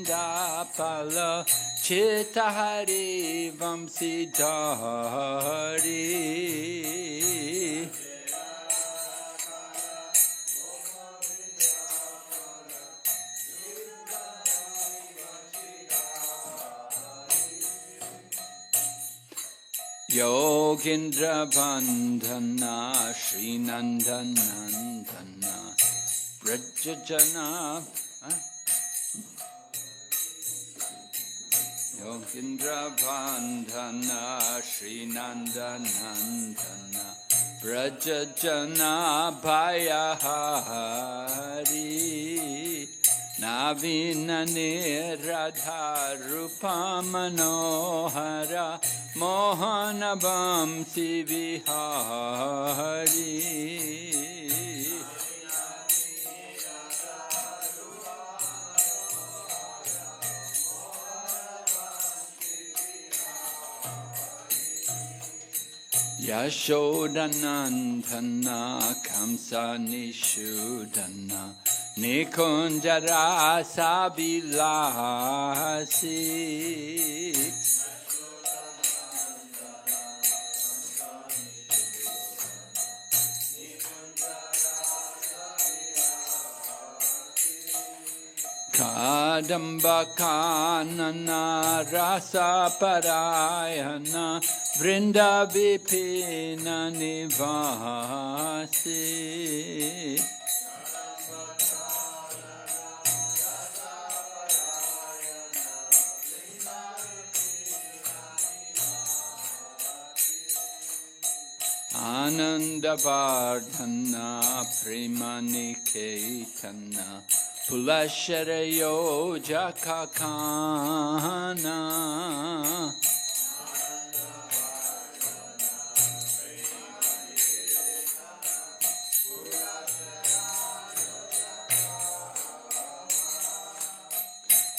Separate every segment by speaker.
Speaker 1: Mandapala Chitahari Vamsidhari Yogindra Bandhana Shri Nandanandana Brajajana Yogindra Bandhana Shri Nandanandana Brajajana Bhayahari Navina Radha Rupa Manohara Mohanabam Sivihari Yashodanandana Kamsa Nishudana Nikunjara Sabilasi Kadamba Kanana Rasa Parayana Vrinda Vipina Nivasi Ananda Vardhana Premaniketana Pulasharayo Jakakana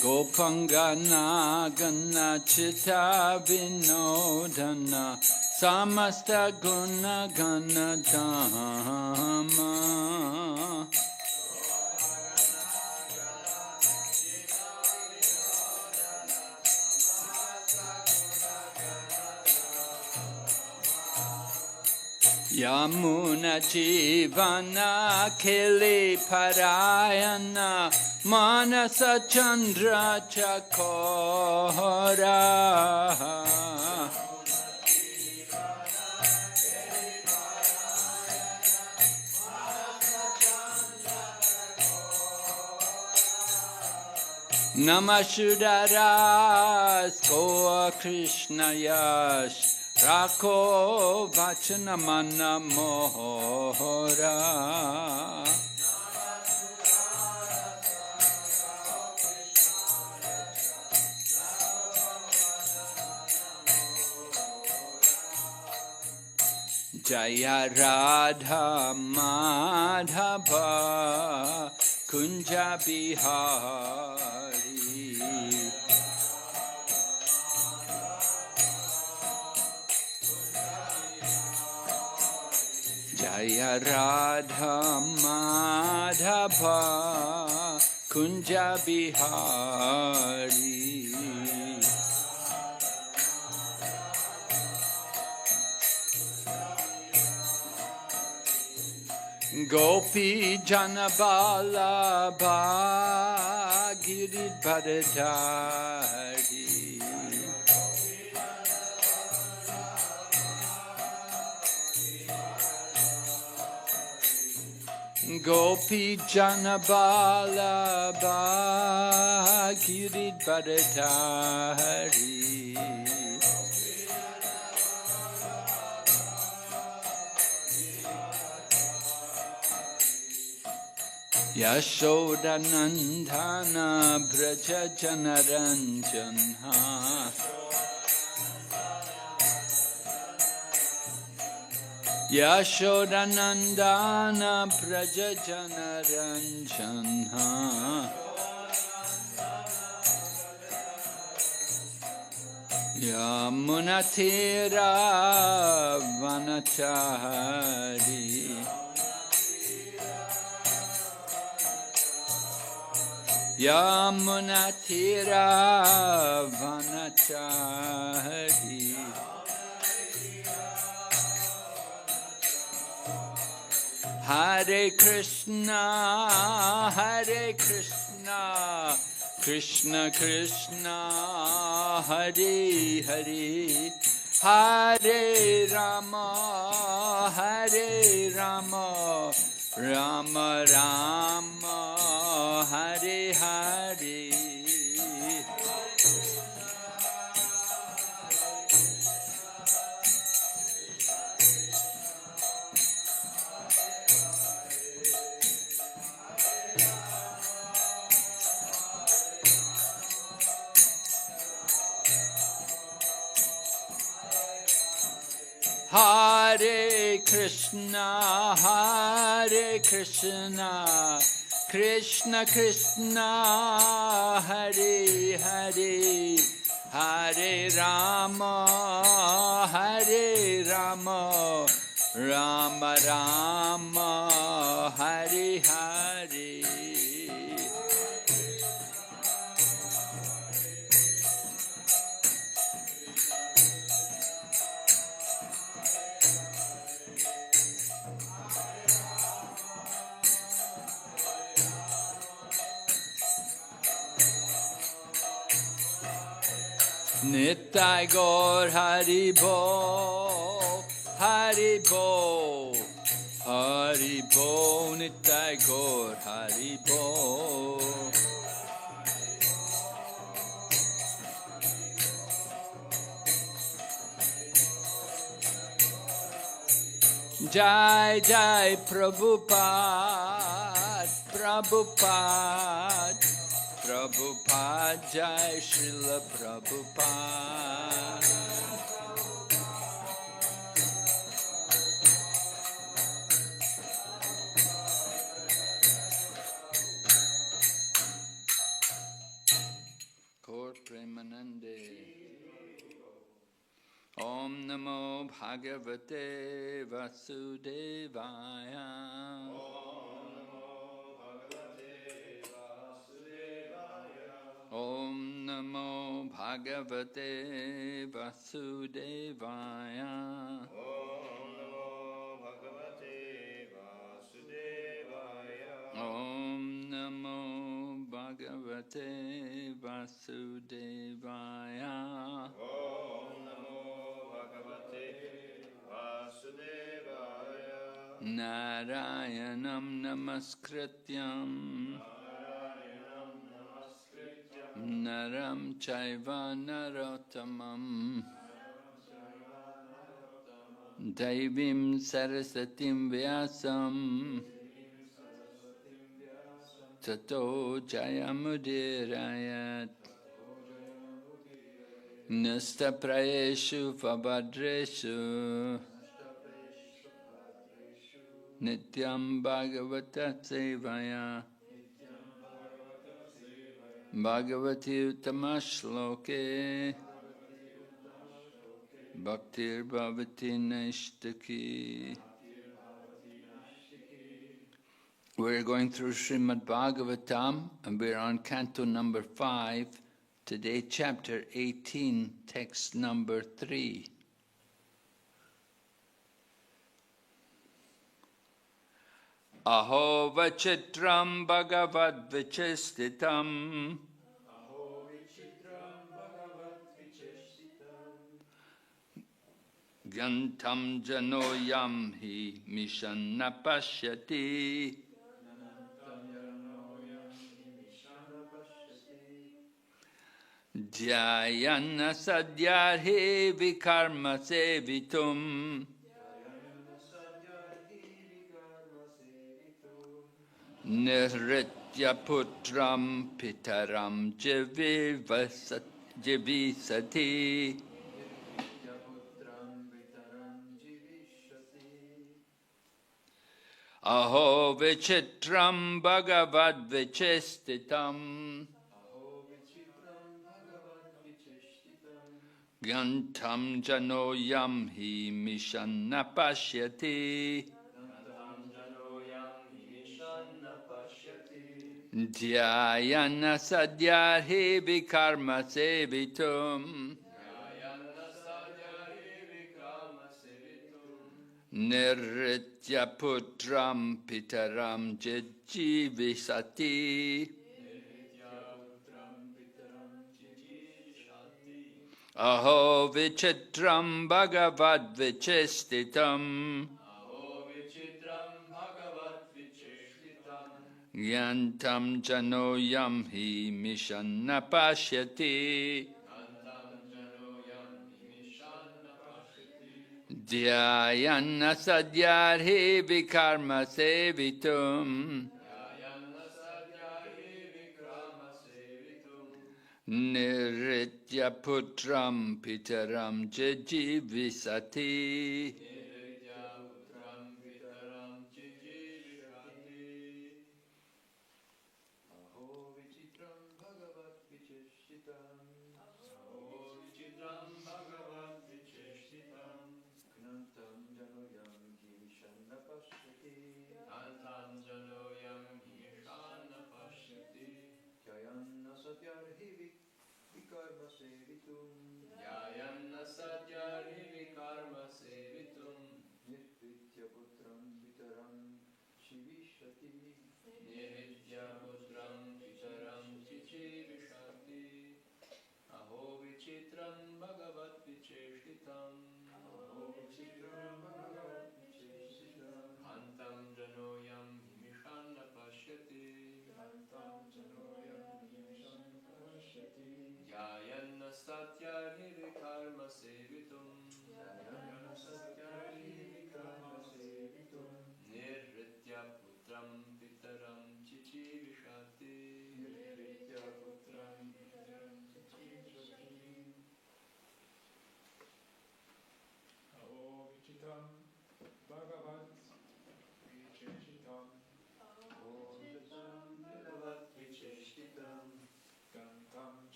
Speaker 1: Gopangana Gana Chitta Vinodana Samasta Guna Gana Dhamma Yamuna Jivana Kili Parayana Manasa Chandra Chakora Namashudaras Goa Krishna Yash Rako Vachana Mana Mohora Jaya Radha Madhava Kunja Bihari Jaya Radha Madhava Kunja Bihari Gopi Janabala Girid Bharadari Gopi Janabala Girid Bharadari Yashodanandana Braja Janaranjana Yashodanandana Braja Janaranjana Yamunatira Vanachari Yamunatira vanachari. Hare Krishna, Krishna Krishna, Hare Hare, Hare Rama, Rama Rama, Hare Hare. Hare Krishna, Krishna Krishna, Hare Hare, Hare Rama, Rama Rama, Hare Hare. Nitai Gaur Hari Bo, Hari Bo, Hari Bo, Nitai Gaur Hari Bo. Jai Jai Prabhupada, Prabhupada, Prabhupada, Jai Srila Prabhupada. Gaur Premanande. Om Namo Bhagavate Vasudevaya. Om Namo Bhagavate Vasudevaya. Om Namo Bhagavate Vasudevaya. Narayanam Namaskrityam Naram Chaiva Narottamam Daivim Sarasatim Vyasam Tato Jayamudirayat Nasta Prayeshu Vabhadreshu Nityam Bhagavata Sevaya Bhagavati Utamashloke Bhaktir Bhavati Naishtaki. We're going through Srimad Bhagavatam and we're on canto number 5, today chapter 18, text number 3. Aho vachitram bhagavad vichistitam Gyantam janoyam hi mishanna pashyati Jayana sadyarhe vikarma sevitum Nihritya putram pitaram jivisati Aho vichitram bhagavad vichistitam Gyantam janoyam hi mishanna pashyati Dhyayana sadyarhi vikarma sevitum. Nirritya putram pitaram jijjivisati. Aho vichitram bhagavad vichistitam. Yantam janoyam hi mishanna pashyati. Dhyayana sadyarhi vikarma sevitum. Nirritya putram pitaram jijjivisati.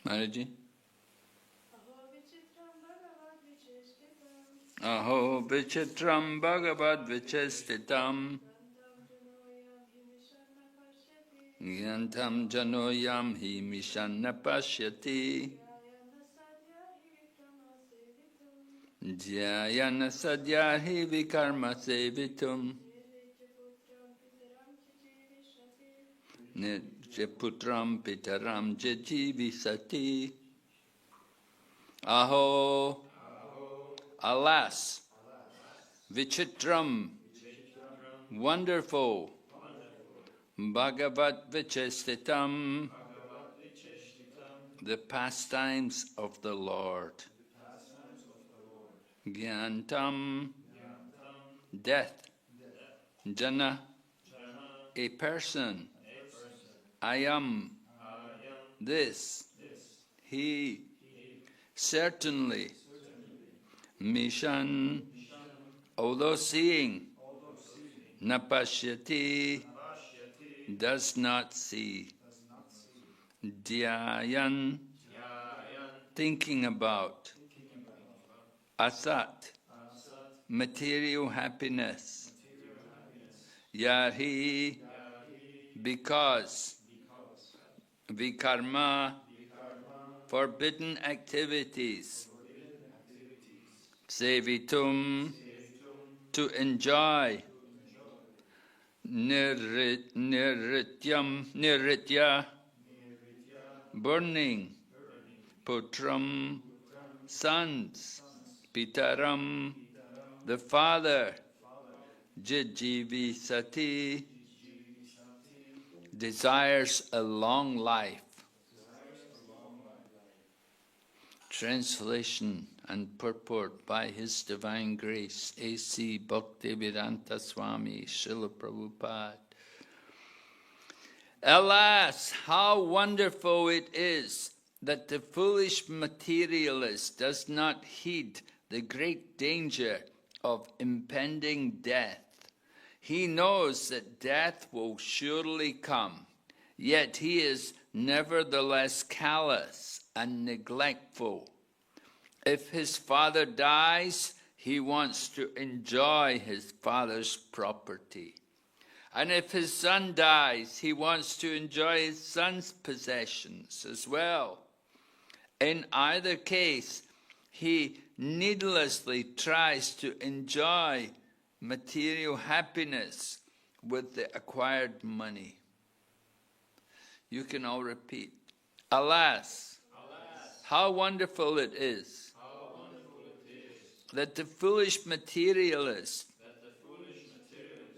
Speaker 1: Maharaji? Aho vichitram bhagavad vichistitam. Yantam janoyam hi mishanna pashyati. Dhyayana sadyarhi vikarma sevitum. Nirjaputram pitaram jijjivisati. Aho, alas, vichitram, wonderful, bhagavat vichistitam, the pastimes of the Lord. Gyantam, death. Jana, a person. Ayam, this. He, certainly. Mishan, although seeing. Napashyati, does not see. Dhyayan, thinking about. Asat, material happiness. Yahi, because. Vikarma, forbidden activities. Sevitum, to enjoy. Nirritya, burning. Putram, sons. Pitaram, the father. Jijjivisati, desires a long life. Translation and purport by His Divine Grace, A.C. Bhaktivedanta Swami, Srila Prabhupada. Alas, how wonderful it is that the foolish materialist does not heed the great danger of impending death. He knows that death will surely come, yet he is nevertheless callous and neglectful. If his father dies, he wants to enjoy his father's property. And if his son dies, he wants to enjoy his son's possessions as well. In either case, he needlessly tries to enjoy material happiness with the acquired money. You can all repeat. Alas, how wonderful it is that the foolish materialist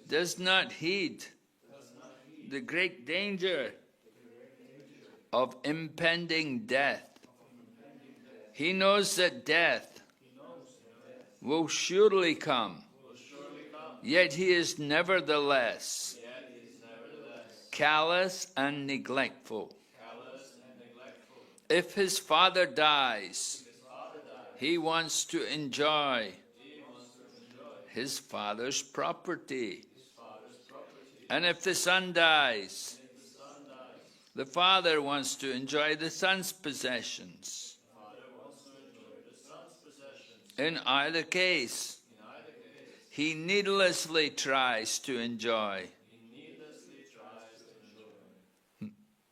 Speaker 1: does not heed the great danger of impending death. He knows that death will surely come, yet he is nevertheless callous and neglectful. If his father dies, he wants to enjoy his father's property. And if the son dies, the father wants to enjoy the son's possessions. In either case, he needlessly tries to enjoy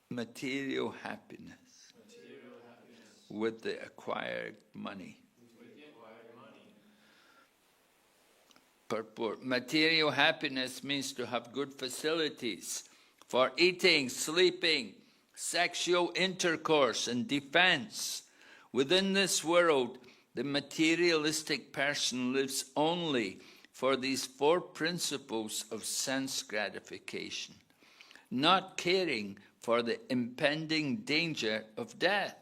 Speaker 1: material happiness with the acquired money. Purport. Material happiness means to have good facilities for eating, sleeping, sexual intercourse, and defense. Within this world, the materialistic person lives only for these four principles of sense gratification, not caring for the impending danger of death.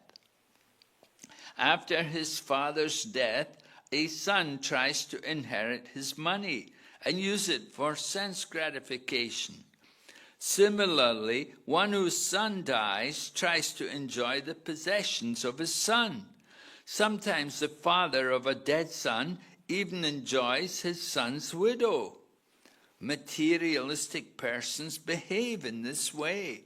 Speaker 1: After his father's death, a son tries to inherit his money and use it for sense gratification. Similarly, one whose son dies tries to enjoy the possessions of his son. Sometimes the father of a dead son even enjoys his son's widow. Materialistic persons behave in this way.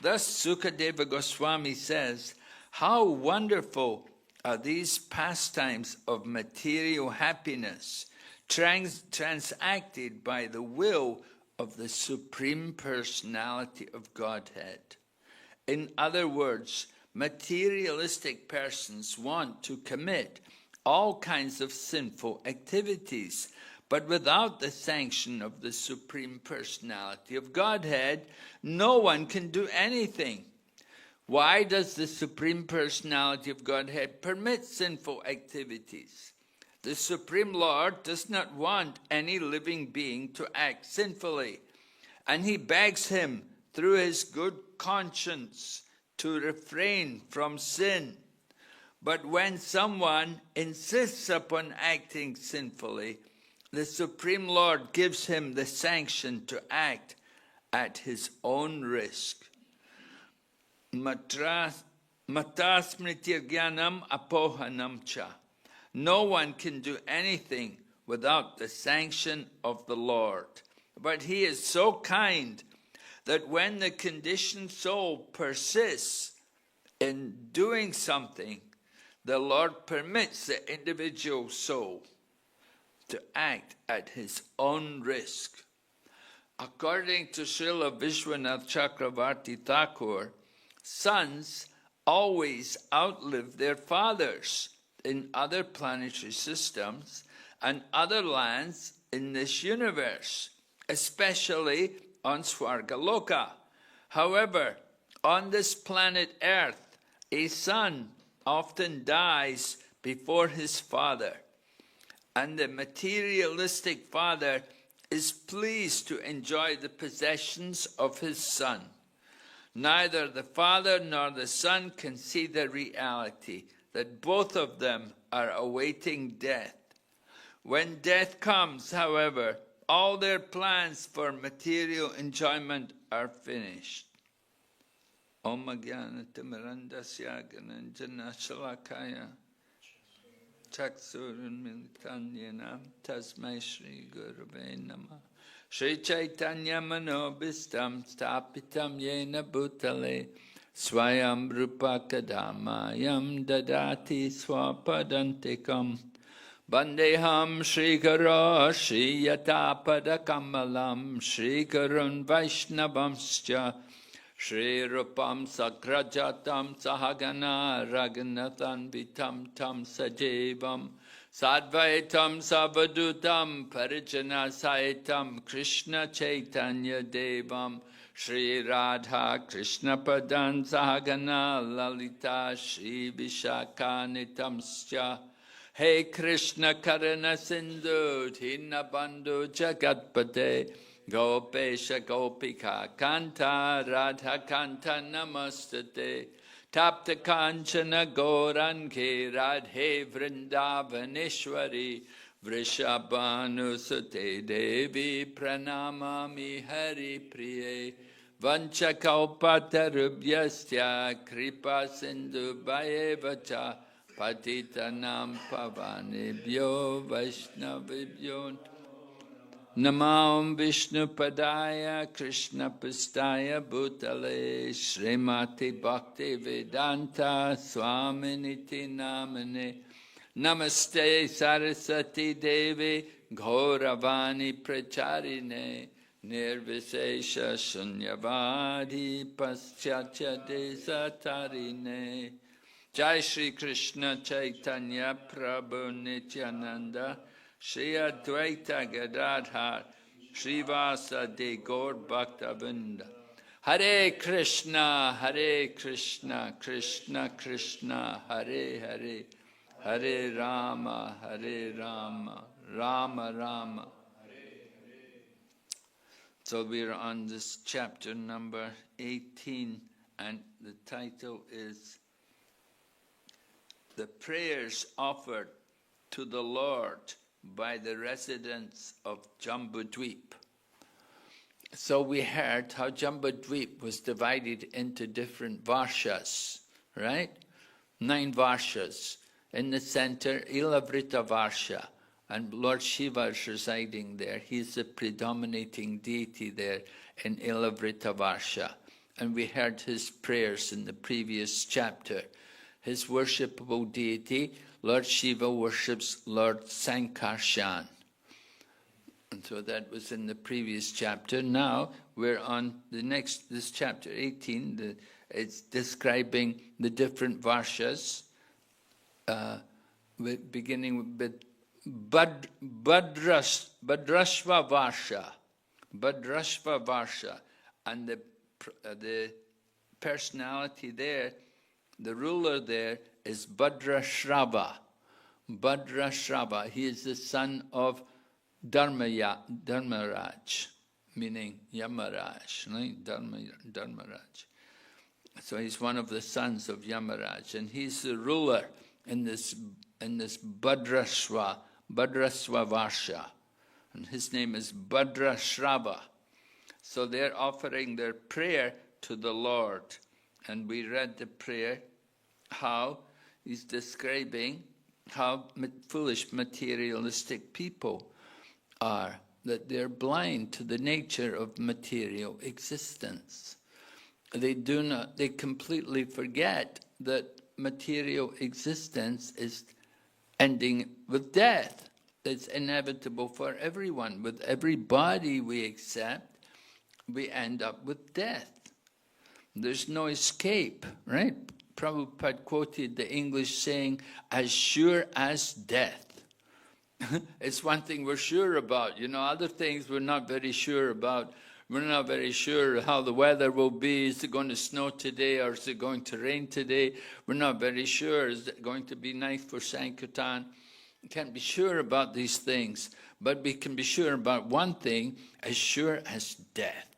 Speaker 1: Thus Sukadeva Goswami says, how wonderful are these pastimes of material happiness, transacted by the will of the Supreme Personality of Godhead. In other words, materialistic persons want to commit all kinds of sinful activities, but without the sanction of the Supreme Personality of Godhead, no one can do anything. Why does the Supreme Personality of Godhead permit sinful activities? The Supreme Lord does not want any living being to act sinfully, and he begs him through his good conscience to refrain from sin. But when someone insists upon acting sinfully, the Supreme Lord gives him the sanction to act at his own risk. Matasmritir jnanam apohanam cha. No one can do anything without the sanction of the Lord. But he is so kind that when the conditioned soul persists in doing something, the Lord permits the individual soul to act at his own risk. According to Srila Vishwanath Chakravarti Thakur, sons always outlive their fathers in other planetary systems and other lands in this universe, especially on Swargaloka. However, on this planet Earth, a son often dies before his father, and the materialistic father is pleased to enjoy the possessions of his son. Neither the father nor the son can see the reality that both of them are awaiting death. When death comes, however, all their plans for material enjoyment are finished. Om Jnana Timirandasya Gananjana Shalakaya Chaksurunmilitanyanam Tasmai Shri Gurave Namah Shri Chaitanya Manobhistam Stapitam Yena Bhutale Swayam Rupa Kadamayam Dadati Swapadantikam Bandeham Shri Guru Shri Yatapada Kamalam Shri Gurun Vaishnavamscha Shri Rupam Sakrajatam Sahagana Raghunathan Vitam Tam Sajevam Sadvaitam Savadutam Parijana Saitam Krishna Chaitanya Devam Shri Radha Krishna Padan Sahagana Lalita Shri Vishakanitamscha Hey Krishna Karana Sindhu Dhinabandhu Jagatpate Gopesha Gopika Kanta Radha Kanta Namastate Tapta Kanchana Gaurange Radhe Vrindavaneshwari Vrishabhanusate Devi Pranamami Hari Priye Vanchakalpatarubhyastya Kripa Sindhu Bhayevacha Patitanam Pavanebhyo Vaishnavibhyo Namam Vishnu Padaya Krishna Pistaya Bhutale Srimati Bhakti Vedanta Swaminiti Namane Namaste Saraswati Devi Ghoravani Pracharine Nirvisesha Shunyavadi Paschatya Desatarine Jai Shri Krishna Chaitanya Prabhu Nityananda Shri Advaita Gadadhar Srivasa De Gaur Bhaktavinda Hare Krishna Krishna Krishna Hare Hare Hare Rama Rama Rama. So we're on this chapter number 18 and the title is The Prayers Offered to the Lord by the residents of Jambudweep. So we heard how Jambudweep was divided into different varshas, right? 9 varshas. In the center, Ilavrita Varsha, and Lord Shiva is residing there. He's the predominating deity there in Ilavrita Varsha. And we heard his prayers in the previous chapter. His worshipable deity, Lord Shiva worships Lord Sankarshan. And so that was in the previous chapter. Now we're on this chapter 18. It's describing the different varshas, beginning with Bhadrashva Varsha. Bhadrashva Varsha. And the personality there, the ruler there, is Bhadrashrava. Bhadrashrava. He is the son of Dharmaraj, meaning Yamaraj, right? Dharmaraj. So he's one of the sons of Yamaraj, and he's the ruler in this Bhadrashva Varsha, and his name is Bhadrashrava. So they're offering their prayer to the Lord, and we read the prayer, how he's describing how foolish materialistic people are, that they're blind to the nature of material existence. They completely forget that material existence is ending with death. It's inevitable for everyone. With every body we accept, we end up with death. There's no escape, right? Prabhupada quoted the English saying, as sure as death. It's one thing we're sure about. Other things we're not very sure about. We're not very sure how the weather will be. Is it going to snow today or is it going to rain today? We're not very sure. Is it going to be nice for Sankirtan? We can't be sure about these things. But we can be sure about one thing, as sure as death.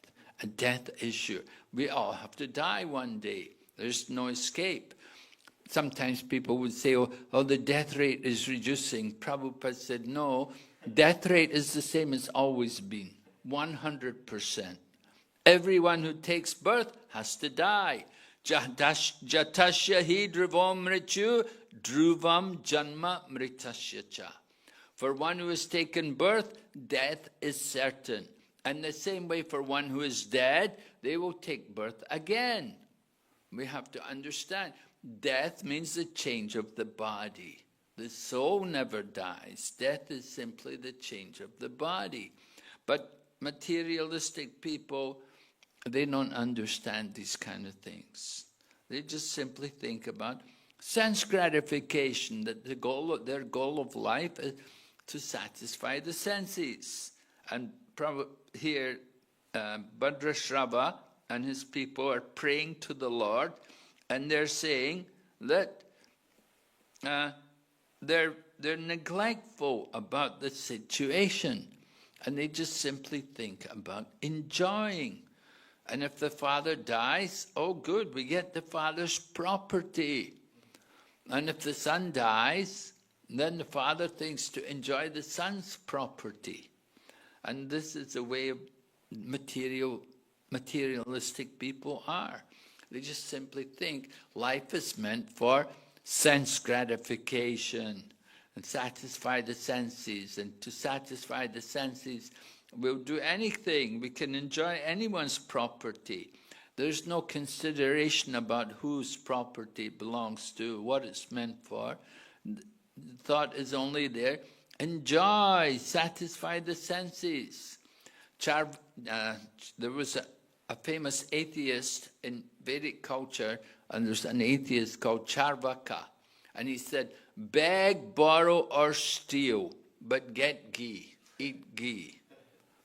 Speaker 1: And death is sure. We all have to die one day. There's no escape. sometimes people would say, oh, the death rate is reducing. Prabhupada said, no, death rate is the same as always been, 100%. Everyone who takes birth has to die. Jatasya hi dhruvam mrityu, dhruvam janma mritasya cha. For one who has taken birth, death is certain. And the same way for one who is dead, they will take birth again. We have to understand, death means the change of the body. The soul never dies. Death is simply the change of the body. But materialistic people, they don't understand these kind of things. They just simply think about sense gratification, that their goal of life is to satisfy the senses. And here, Bhadrashrava and his people are praying to the Lord, and they're saying that they're neglectful about the situation, and they just simply think about enjoying. And if the father dies, oh good, we get the father's property. And if the son dies, then the father thinks to enjoy the son's property. And this is the way of materialistic people are. They just simply think life is meant for sense gratification and satisfy the senses. And to satisfy the senses, we'll do anything. We can enjoy anyone's property. There's no consideration about whose property belongs to, what it's meant for. The thought is only there. Enjoy, satisfy the senses. There was a famous atheist in Vedic culture, and there's an atheist called Charvaka. And he said, beg, borrow, or steal, but get ghee, eat ghee.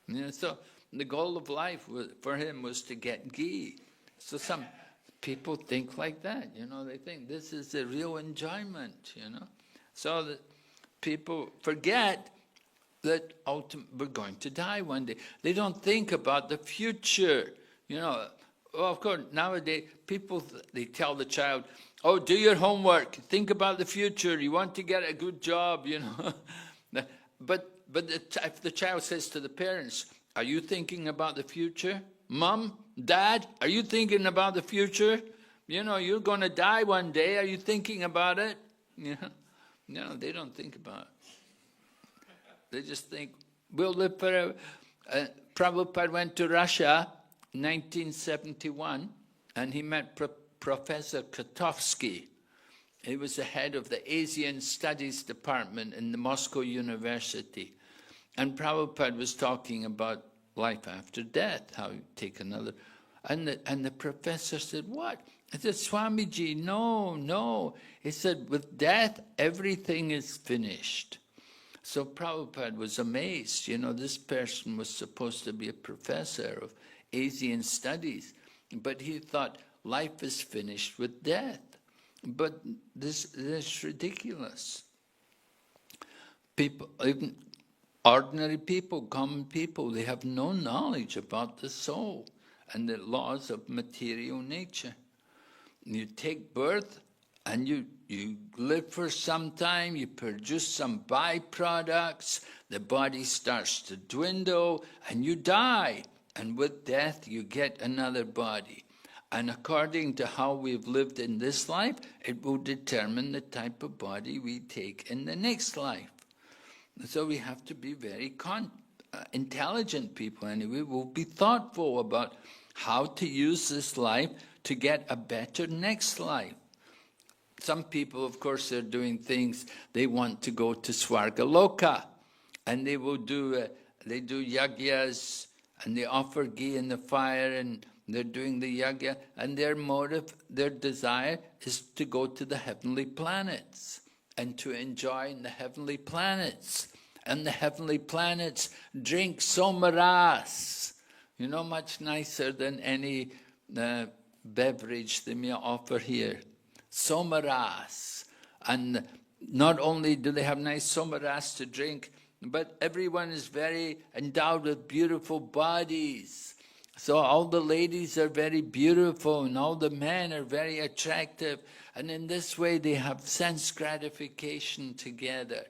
Speaker 1: You know, so the goal of life for him was to get ghee. So some people think like that, you know, they think this is the real enjoyment, you know. So that people forget that we're going to die one day. They don't think about the future, you know. Well, of course, nowadays, people, they tell the child, oh, do your homework, think about the future, you want to get a good job, you know. But if the child says to the parents, are you thinking about the future? Mom, Dad, are you thinking about the future? You know, you're going to die one day, are you thinking about it? You know? No, they don't think about it. They just think, we'll live forever. Prabhupada went to Russia in 1971, and he met Professor Kotovsky. He was the head of the Asian Studies Department in the Moscow University. And Prabhupada was talking about life after death, how you take another. And the professor said, what? I said, Swamiji, no. He said, with death, everything is finished. So Prabhupada was amazed. You know, this person was supposed to be a professor of Asian studies, but he thought life is finished with death. But this is ridiculous. People, even ordinary people, common people, they have no knowledge about the soul and the laws of material nature. You take birth and you live for some time, you produce some byproducts, the body starts to dwindle, and you die. And with death, you get another body. And according to how we've lived in this life, it will determine the type of body we take in the next life. So we have to be very intelligent people anyway. We'll be thoughtful about how to use this life to get a better next life. Some people, of course, they're doing things, they want to go to Swargaloka, and they will do yagyas, and they offer ghee in the fire, and they're doing the yagya, and their motive, their desire is to go to the heavenly planets and to enjoy in the heavenly planets. And the heavenly planets drink somaras, you know, much nicer than any beverage they may offer here. Somaras. And not only do they have nice somaras to drink, but everyone is very endowed with beautiful bodies. So all the ladies are very beautiful and all the men are very attractive. And in this way they have sense gratification together.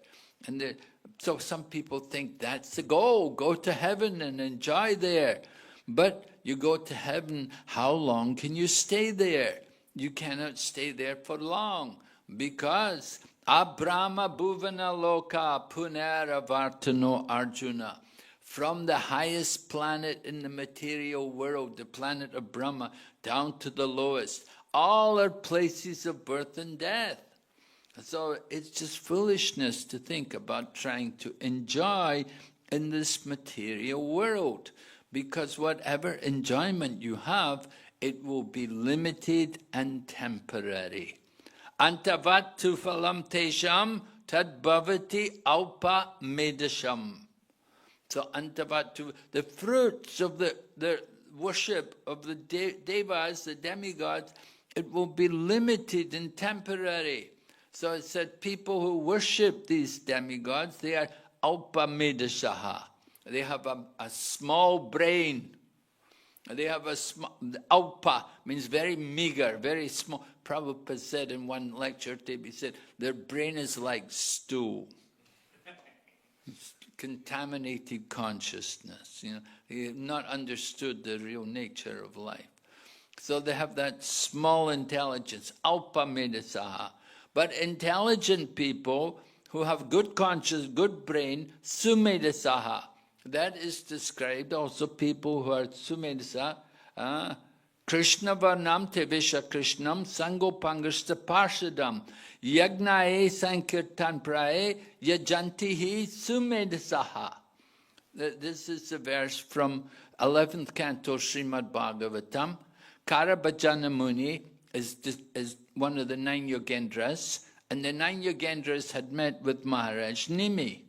Speaker 1: And so some people think that's the goal, go to heaven and enjoy there. But you go to heaven, how long can you stay there? You cannot stay there for long, because Abrahma Bhuvana Loka Punara Vartano Arjuna. From the highest planet in the material world, the planet of Brahma, down to the lowest, all are places of birth and death. So it's just foolishness to think about trying to enjoy in this material world, because whatever enjoyment you have, it will be limited and temporary. Antavattu phalam tesham tad bhavati alpa medasham. So antavattu, the fruits of the worship of the devas, the demigods, it will be limited and temporary. So it said people who worship these demigods, they are alpa medashaha. They have a small brain. They have a small, alpa means very meager, very small. Prabhupada said in one lecture tape, he said, their brain is like stool. Contaminated consciousness, they have not understood the real nature of life. So they have that small intelligence, alpa medasaha. But intelligent people who have good conscience, good brain, sumedasaha. That is described also people who are sumedasa, Krishna varnam tevisha krishnam sangopangrista parshadam yagnae sankirtan prae yajantihi sumedasaha. This is a verse from 11th canto Srimad Bhagavatam. Karabhajana Muni is one of the 9 Yogendras, and the 9 Yogendras had met with Maharaj Nimi.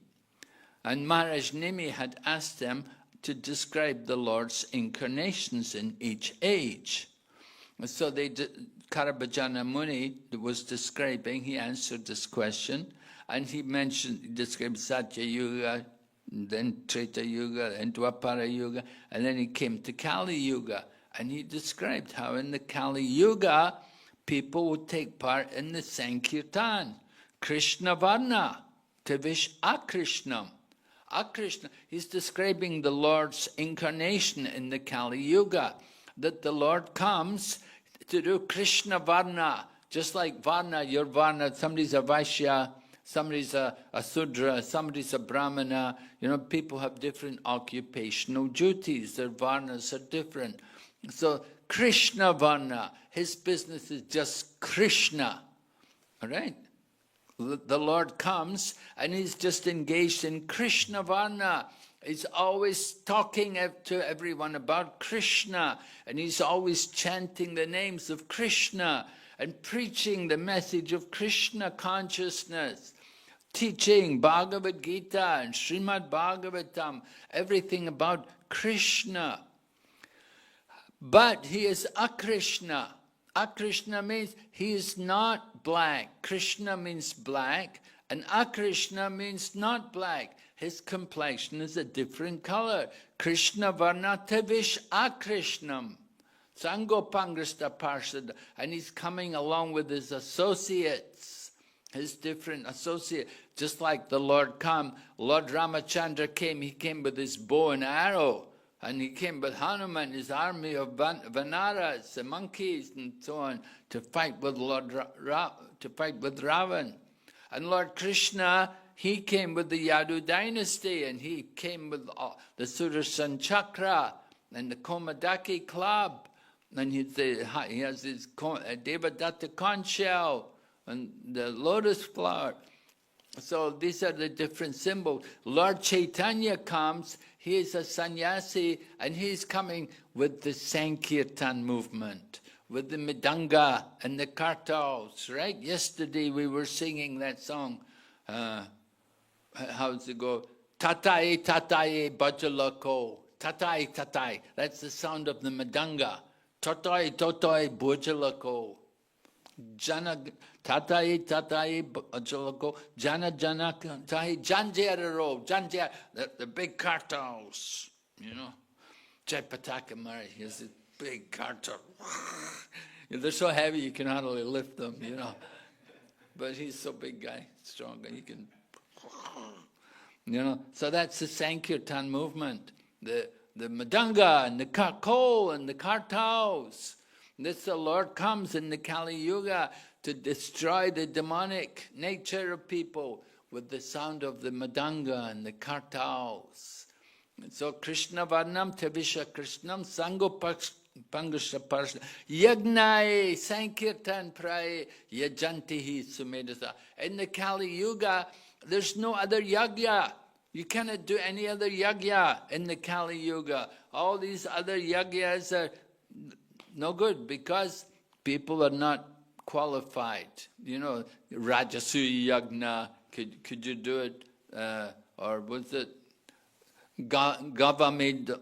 Speaker 1: And Maharaj Nimi had asked them to describe the Lord's incarnations in each age. So Karabhajana Muni was describing, he answered this question, and he described Satya Yuga, then Treta Yuga, then Dwapara Yuga, and then he came to Kali Yuga. And he described how in the Kali Yuga, people would take part in the Sankirtan, Krishna Varna, Kavish Akrishnam. Akrishna, he's describing the Lord's incarnation in the Kali Yuga, that the Lord comes to do Krishna Varna, just like Varna, your Varna, somebody's a Vaishya, somebody's a Sudra, somebody's a Brahmana, people have different occupational duties, their Varnas are different. So Krishna Varna, his business is just Krishna, all right? The Lord comes and he's just engaged in Krishna Varna. He's always talking to everyone about Krishna, and he's always chanting the names of Krishna and preaching the message of Krishna consciousness, teaching Bhagavad Gita and Srimad Bhagavatam, everything about Krishna. But he is Akrishna. Akrishna means he is not black. Krishna means black, and Akrishna means not black. His complexion is a different color. Krishna Varna Tavish Akrishnam. Sangopangrista Parshada. And he's coming along with his associates, his different associates. Just like the Lord come, Lord Ramachandra came, he came with his bow and arrow. And he came with Hanuman, his army of Vanaras, the monkeys, and so on, to fight with Ravan. And Lord Krishna, he came with the Yadu dynasty, and he came with the Sudarshan Chakra and the Komadaki club, and he has his Devadatta conch shell and the lotus flower. So these are the different symbols. Lord Chaitanya comes, he is a sannyasi, and he's coming with the Sankirtan movement, with the Midanga and the Kartals, right? Yesterday we were singing that song, how's it go? Tatai, tatai, bhajalako. Tatai, tatai. That's the sound of the Midanga. Tatai, tatai, bhajalako. Jana tatai tatai bhajalako. Jana jana tatai janjero janjer. The big cartels, Jaipataka Mari, he has this big carter. They're so heavy you can hardly lift them, you know. But he's so big guy, strong, and he can, you know. So that's the Sankirtan movement. The Madanga and the Karkol and the Kartaus. This the Lord comes in the Kali Yuga to destroy the demonic nature of people with the sound of the Madanga and the Kartaus. And so Krishna Varnam Tavisha Krishnam Sango Pangusha Parsha Yagnai Sankirtan Praye Yajantihi Sumedasa. In the Kali Yuga, there's no other yagya. You cannot do any other yagya in the Kali Yuga. All these other yagyas are no good because people are not qualified. You know, Rajasuya Yagna, could you do it? Or was it Gavameda,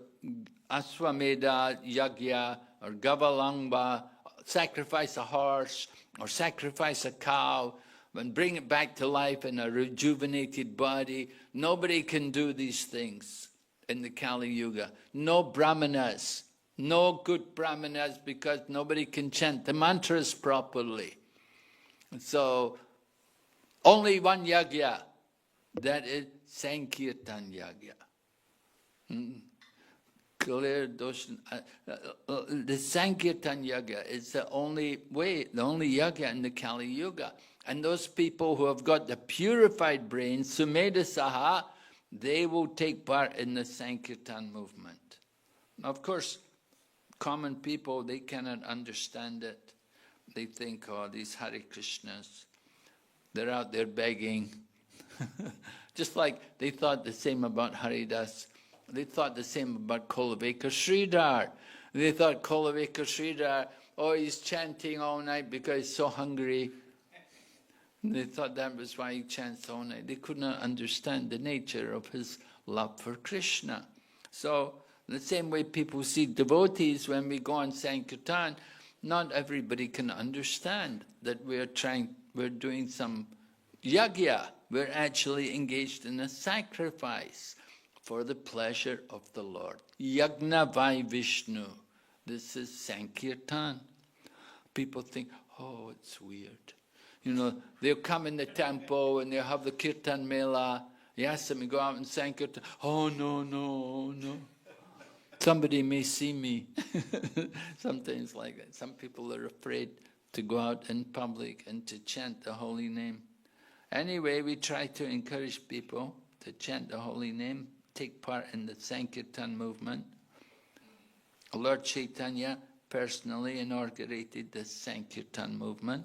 Speaker 1: Aswameda Yagya, or Gavalangba, sacrifice a horse, or sacrifice a cow, and bring it back to life in a rejuvenated body. Nobody can do these things in the Kali Yuga. No brahmanas, no good brahmanas, because nobody can chant the mantras properly. So, only one yagya, that is Sankirtan yagya. Clear doshan. The Sankirtan yagya is the only way, the only yagya in the Kali Yuga. And those people who have got the purified brain, Sumedha Saha, they will take part in the Sankirtan movement. Of course, common people, they cannot understand it. They think, oh, these Hare Krishnas, they're out there begging. Just like they thought the same about Haridas. They thought the same about Kolaveka Sridhar. They thought Kolaveka Sridhar, oh, he's chanting all night because he's so hungry. They thought that was why he chants all night. They could not understand the nature of his love for Krishna. So, the same way people see devotees when we go on Sankirtan, not everybody can understand that we're doing some yagya. We're actually engaged in a sacrifice for the pleasure of the Lord. Yagna Vai Vishnu. This is Sankirtan. People think, oh, it's weird. You know, they'll come in the temple and they'll have the Kirtan Mela. You ask them to go out and Sankirtan. Oh, no. Somebody may see me. Sometimes like that. Some people are afraid to go out in public and to chant the holy name. Anyway, we try to encourage people to chant the holy name, take part in the Sankirtan movement. Lord Chaitanya personally inaugurated the Sankirtan movement.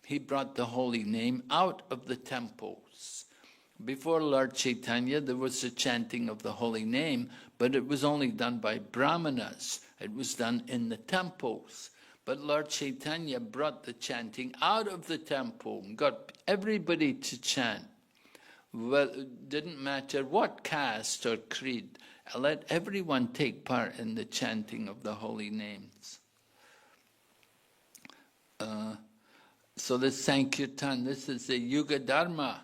Speaker 1: He brought the holy name out of the temples. Before Lord Chaitanya, there was the chanting of the holy name, but it was only done by brahmanas. It was done in the temples. But Lord Chaitanya brought the chanting out of the temple and got everybody to chant. Well, it didn't matter what caste or creed. Let everyone take part in the chanting of the holy names. So this Sankirtan, this is the Yuga Dharma.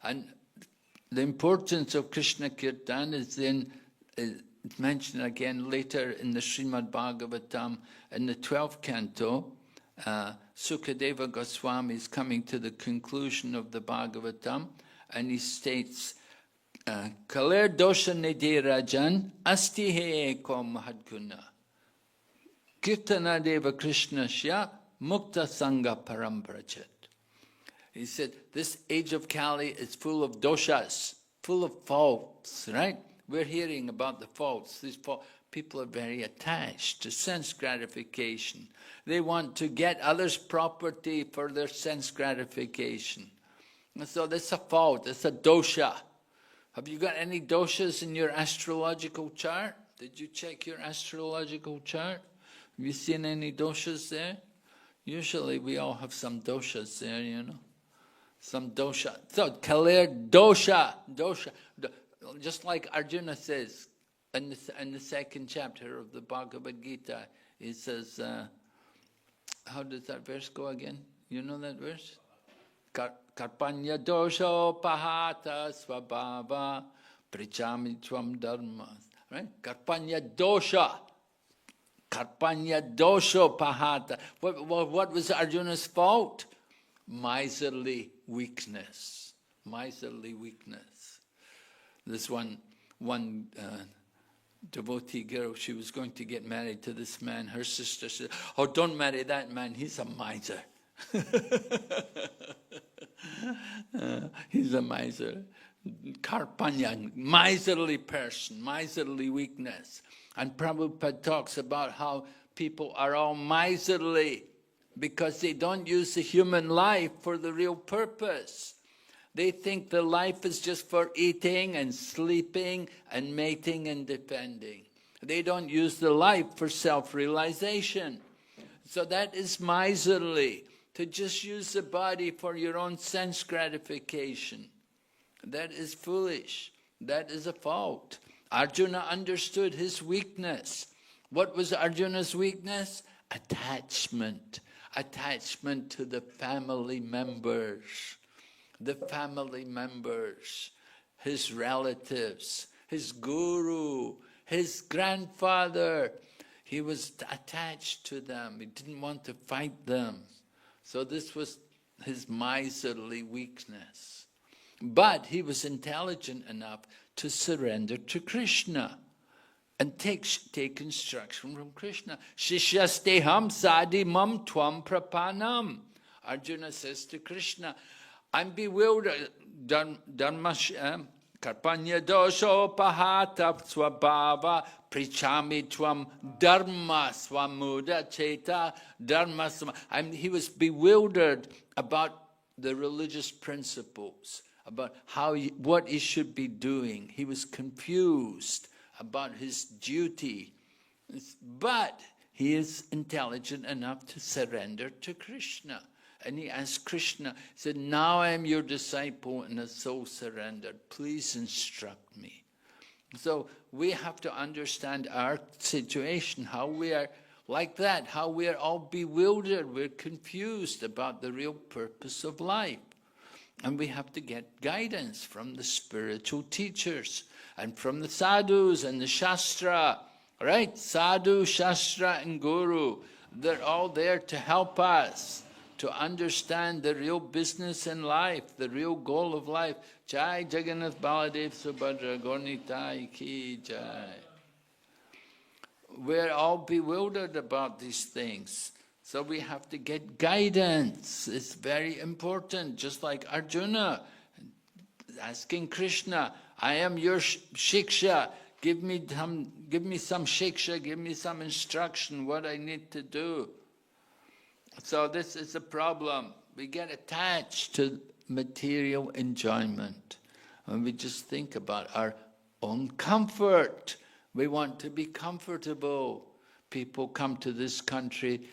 Speaker 1: And the importance of Krishna Kirtan is mentioned again later in the Srimad Bhagavatam in the 12th canto. Sukadeva Goswami is coming to the conclusion of the Bhagavatam, and he states, Kaler dosha nidhi rajan asti he eko mahadguna kirtana deva krishna shya mukta sangha parambrajat. He said, this age of Kali is full of doshas, full of faults, right? We're hearing about the faults. These people are very attached to sense gratification. They want to get others' property for their sense gratification. And so that's a fault, it's a dosha. Have you got any doshas in your astrological chart? Did you check your astrological chart? Have you seen any doshas there? Usually we all have some doshas there, you know. Some dosha. So, kalir dosha. Just like Arjuna says in the second chapter of the Bhagavad Gita, he says, how does that verse go again? You know that verse? Karpanya dosho pahata swabhava prichami tvam dharma right? Karpanya dosha. Karpanya dosha pahata. What was Arjuna's fault? Miserly weakness. Miserly weakness. This one devotee girl, she was going to get married to this man. Her sister said, "Oh, don't marry that man, he's a miser." He's a miser. Karpanya, miserly person, miserly weakness. And Prabhupada talks about how people are all miserly because they don't use the human life for the real purpose. They think the life is just for eating and sleeping and mating and defending. They don't use the life for self-realization. So that is miserly, to just use the body for your own sense gratification. That is foolish. That is a fault. Arjuna understood his weakness. What was Arjuna's weakness? Attachment. Attachment to the family members. The family members, his relatives, his guru, his grandfather. He was attached to them. He didn't want to fight them. So this was his miserly weakness. But he was intelligent enough to surrender to Krishna and take instruction from Krishna. Shishyasteham sadi mam tvam prapanam. Arjuna says to Krishna, I'm bewildered. Karpanya dosho pahata swabhava prichami tvam dharma swamuda cheta dharma. He was bewildered about the religious principles, about what he should be doing. He was confused about his duty. But he is intelligent enough to surrender to Krishna. And he asked Krishna, he said, now I am your disciple and a soul surrendered. Please instruct me. So we have to understand our situation, how we are like that, how we are all bewildered, we're confused about the real purpose of life. And we have to get guidance from the spiritual teachers and from the sadhus and the shastra, right? Sadhu, shastra and guru, they're all there to help us to understand the real business in life, the real goal of life. Jai Jagannath Baladev Subhadra Gaurnitai Ki Jai. We're all bewildered about these things. So we have to get guidance. It's very important. Just like Arjuna asking Krishna, I am your shiksha. Give me some shiksha, give me some instruction, what I need to do. So this is a problem. We get attached to material enjoyment. When we just think about our own comfort. We want to be comfortable. People come to this country,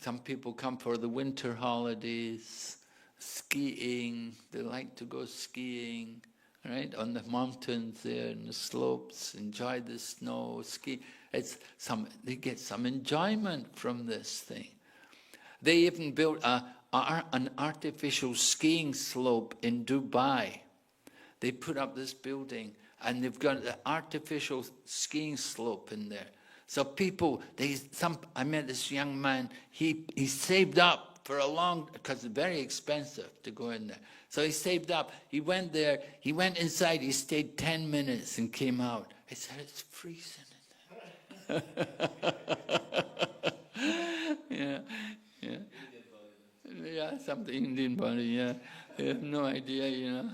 Speaker 1: some people come for the winter holidays, skiing. They like to go skiing, right? On the mountains there, in the slopes, enjoy the snow, ski. They get some enjoyment from this thing. They even built an artificial skiing slope in Dubai. They put up this building and they've got an artificial skiing slope in there. So people, I met this young man, he saved up for a long, because it's very expensive to go in there. So he saved up, he went there, he went inside, he stayed 10 minutes and came out. I said, it's freezing in there. Yeah, something Indian body, yeah. I have no idea,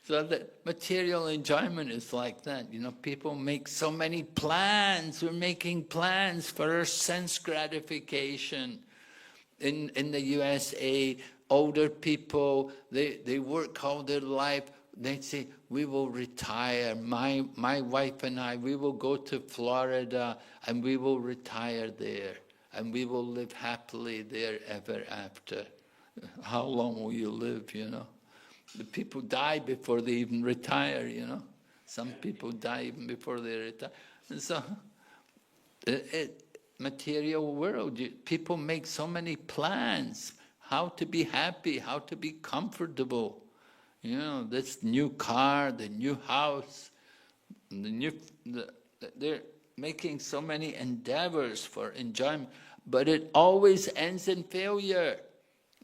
Speaker 1: So that material enjoyment is like that. People make so many plans. We're making plans for our sense gratification. In the USA, older people, they work all their life. They say, we will retire. My wife and I, we will go to Florida and we will retire there. And we will live happily there ever after. How long will you live, The people die before they even retire, Some people die even before they retire. And so, material world, people make so many plans, how to be happy, how to be comfortable. You know, this new car, the new house, they're making so many endeavors for enjoyment, but it always ends in failure.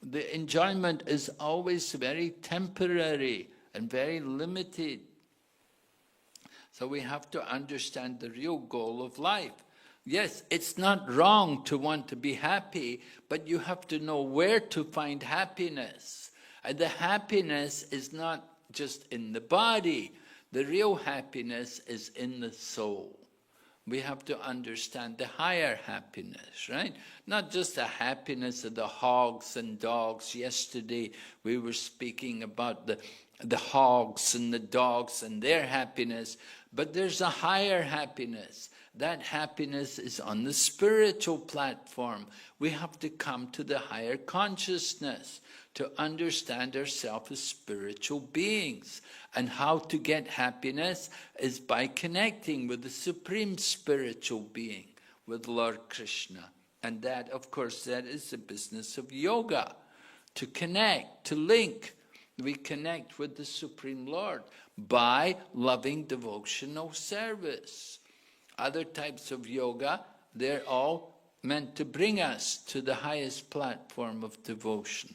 Speaker 1: The enjoyment is always very temporary and very limited. So we have to understand the real goal of life. Yes, it's not wrong to want to be happy, but you have to know where to find happiness. And the happiness is not just in the body. The real happiness is in the soul. We have to understand the higher happiness, right? Not just the happiness of the hogs and dogs. Yesterday we were speaking about the hogs and the dogs and their happiness, but there's a higher happiness. That happiness is on the spiritual platform. We have to come to the higher consciousness to understand ourselves as spiritual beings. And how to get happiness is by connecting with the supreme spiritual being, with Lord Krishna. And that, of course, that is the business of yoga, to connect, to link. We connect with the Supreme Lord by loving devotional service. Other types of yoga, they're all meant to bring us to the highest platform of devotion.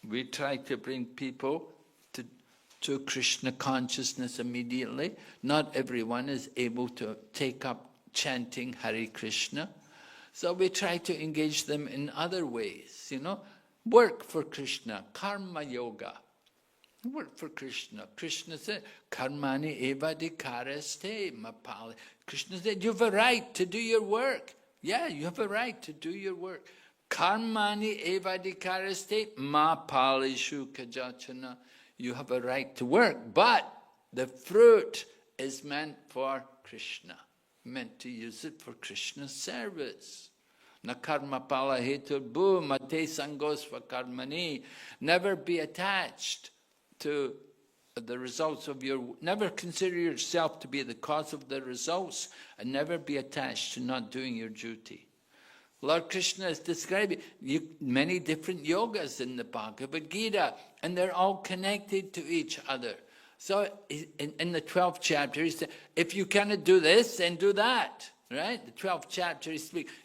Speaker 1: We try to bring people to Krishna consciousness immediately. Not everyone is able to take up chanting Hare Krishna. So we try to engage them in other ways, you know. Work for Krishna, karma yoga. Work for Krishna. Krishna said, karmani eva dikaraste mapali. Krishna said, you have a right to do your work. Yeah, you have a right to do your work. Karmani eva dikaraste mapalishu kajachana. You have a right to work, but the fruit is meant for Krishna, meant to use it for Krishna's service. Na karma pala hetur bhu mate sangosva karmani. Never be attached to the results of your, never consider yourself to be the cause of the results, and never be attached to not doing your duty. Lord Krishna is describing many different yogas in the Bhagavad Gita, and they're all connected to each other. So in the 12th chapter, he said, if you cannot do this, then do that. Right? The 12th chapter, he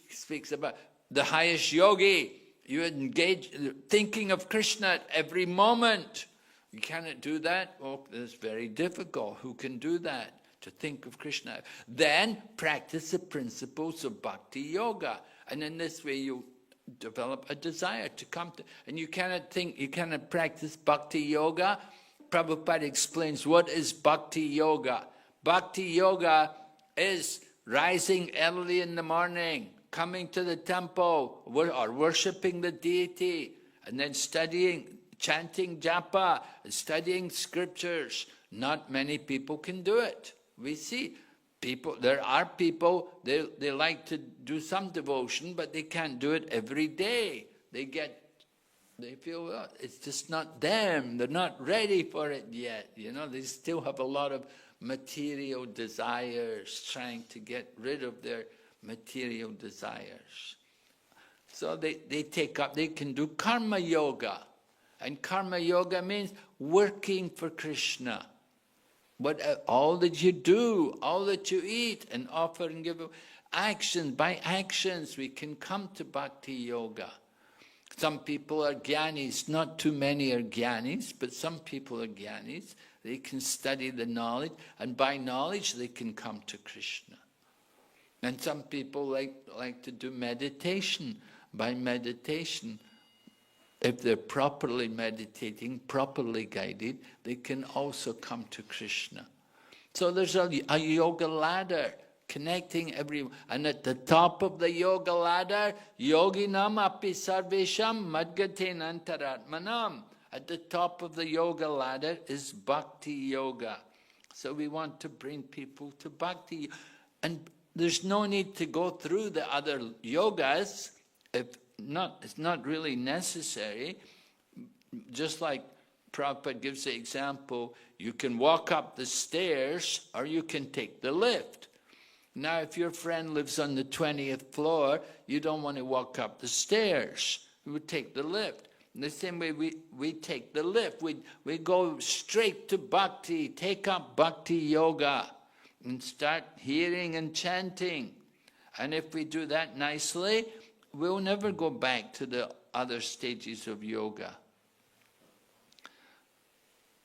Speaker 1: speaks about the highest yogi. You engage, thinking of Krishna at every moment. You cannot do that? Well, it's very difficult. Who can do that? To think of Krishna. Then practice the principles of bhakti yoga. And in this way you develop a desire to come to, and you cannot practice bhakti yoga. Prabhupada explains what is bhakti yoga. Bhakti yoga is rising early in the morning, coming to the temple, or worshipping the deity, and then studying, chanting japa, studying scriptures. Not many people can do it. We see people, there are people, they like to do some devotion, but they can't do it every day. They feel, well, it's just not them. They're not ready for it yet. You know, they still have a lot of material desires, trying to get rid of their material desires. So they can do karma yoga. And karma yoga means working for Krishna. All that you do, all that you eat and offer and give, actions, by actions we can come to bhakti yoga. Some people are jnanis, not too many are jnanis, but some people are jnanis. They can study the knowledge, and by knowledge they can come to Krishna. And some people like to do meditation. By meditation, if they're properly meditating, properly guided, they can also come to Krishna. So there's a yoga ladder connecting everyone. And at the top of the yoga ladder, yoginam api sarvesham madgaten antaratmanam. At the top of the yoga ladder is bhakti yoga. So we want to bring people to bhakti. And there's no need to go through the other yogas. It's not really necessary. Just like Prabhupada gives the example, you can walk up the stairs or you can take the lift. Now if your friend lives on the 20th floor, you don't want to walk up the stairs. You would take the lift. In the same way we take the lift. We go straight to bhakti, take up bhakti yoga and start hearing and chanting. And if we do that nicely, we'll never go back to the other stages of yoga.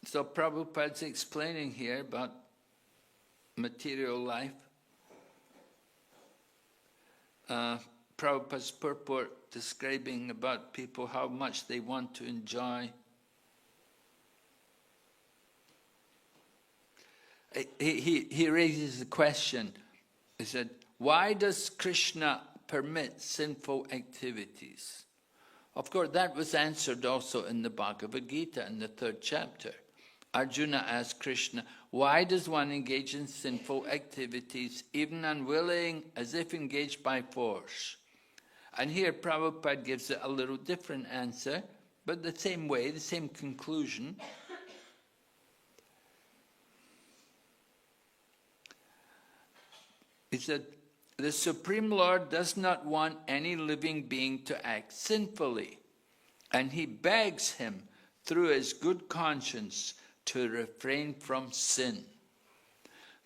Speaker 1: So Prabhupada's explaining here about material life. Prabhupada's purport describing about people how much they want to enjoy. He raises the question. He said, why does Krishna permit sinful activities? Of course, that was answered also in the Bhagavad Gita in the 3rd chapter. Arjuna asked Krishna, why does one engage in sinful activities, even unwilling, as if engaged by force? And here Prabhupada gives it a little different answer, but the same way, the same conclusion. He said, the Supreme Lord does not want any living being to act sinfully, and he begs him through his good conscience to refrain from sin.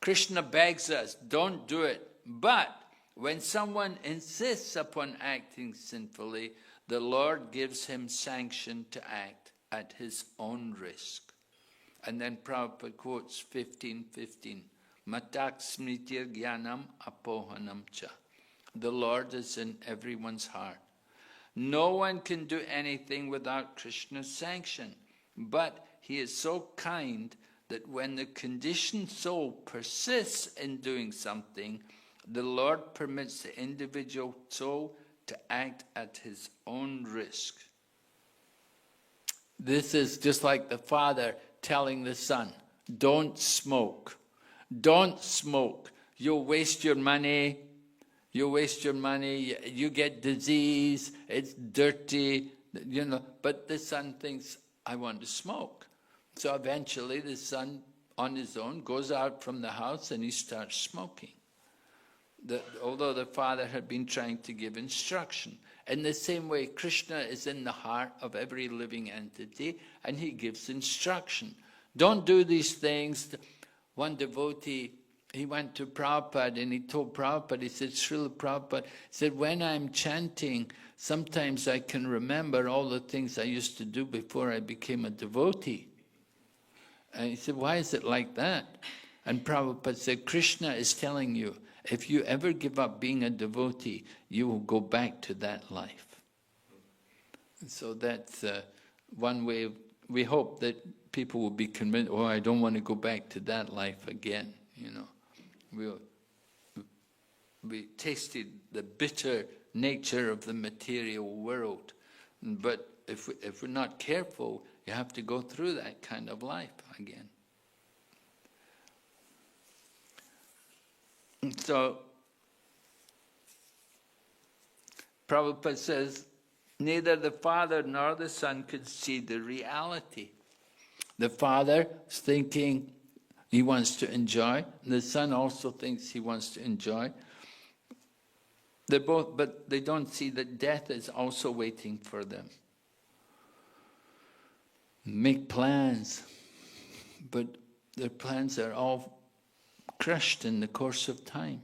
Speaker 1: Krishna begs us, don't do it. But when someone insists upon acting sinfully, the Lord gives him sanction to act at his own risk. And then Prabhupada quotes 15:15. Matak smritir jnanam apohanam cha. The Lord is in everyone's heart. No one can do anything without Krishna's sanction, but he is so kind that when the conditioned soul persists in doing something, the Lord permits the individual soul to act at his own risk. This is just like the father telling the son, don't smoke. Don't smoke. You'll waste your money. You'll waste your money. You get disease. It's dirty. You know. But the son thinks, I want to smoke. So eventually the son, on his own, goes out from the house and he starts smoking. Although the father had been trying to give instruction. In the same way, Krishna is in the heart of every living entity and he gives instruction. Don't do these things. One devotee, he went to Prabhupada and he told Prabhupada, he said, Srila Prabhupada, he said, when I'm chanting, sometimes I can remember all the things I used to do before I became a devotee. And he said, why is it like that? And Prabhupada said, Krishna is telling you, if you ever give up being a devotee, you will go back to that life. And so that's one way, we hope that people will be convinced, oh, I don't want to go back to that life again, you know. We tasted the bitter nature of the material world. But if we're not careful, you have to go through that kind of life again. So, Prabhupada says, neither the father nor the son could see the reality. The father is thinking he wants to enjoy. The son also thinks he wants to enjoy. They're both, but they don't see that death is also waiting for them. Make plans, but their plans are all crushed in the course of time.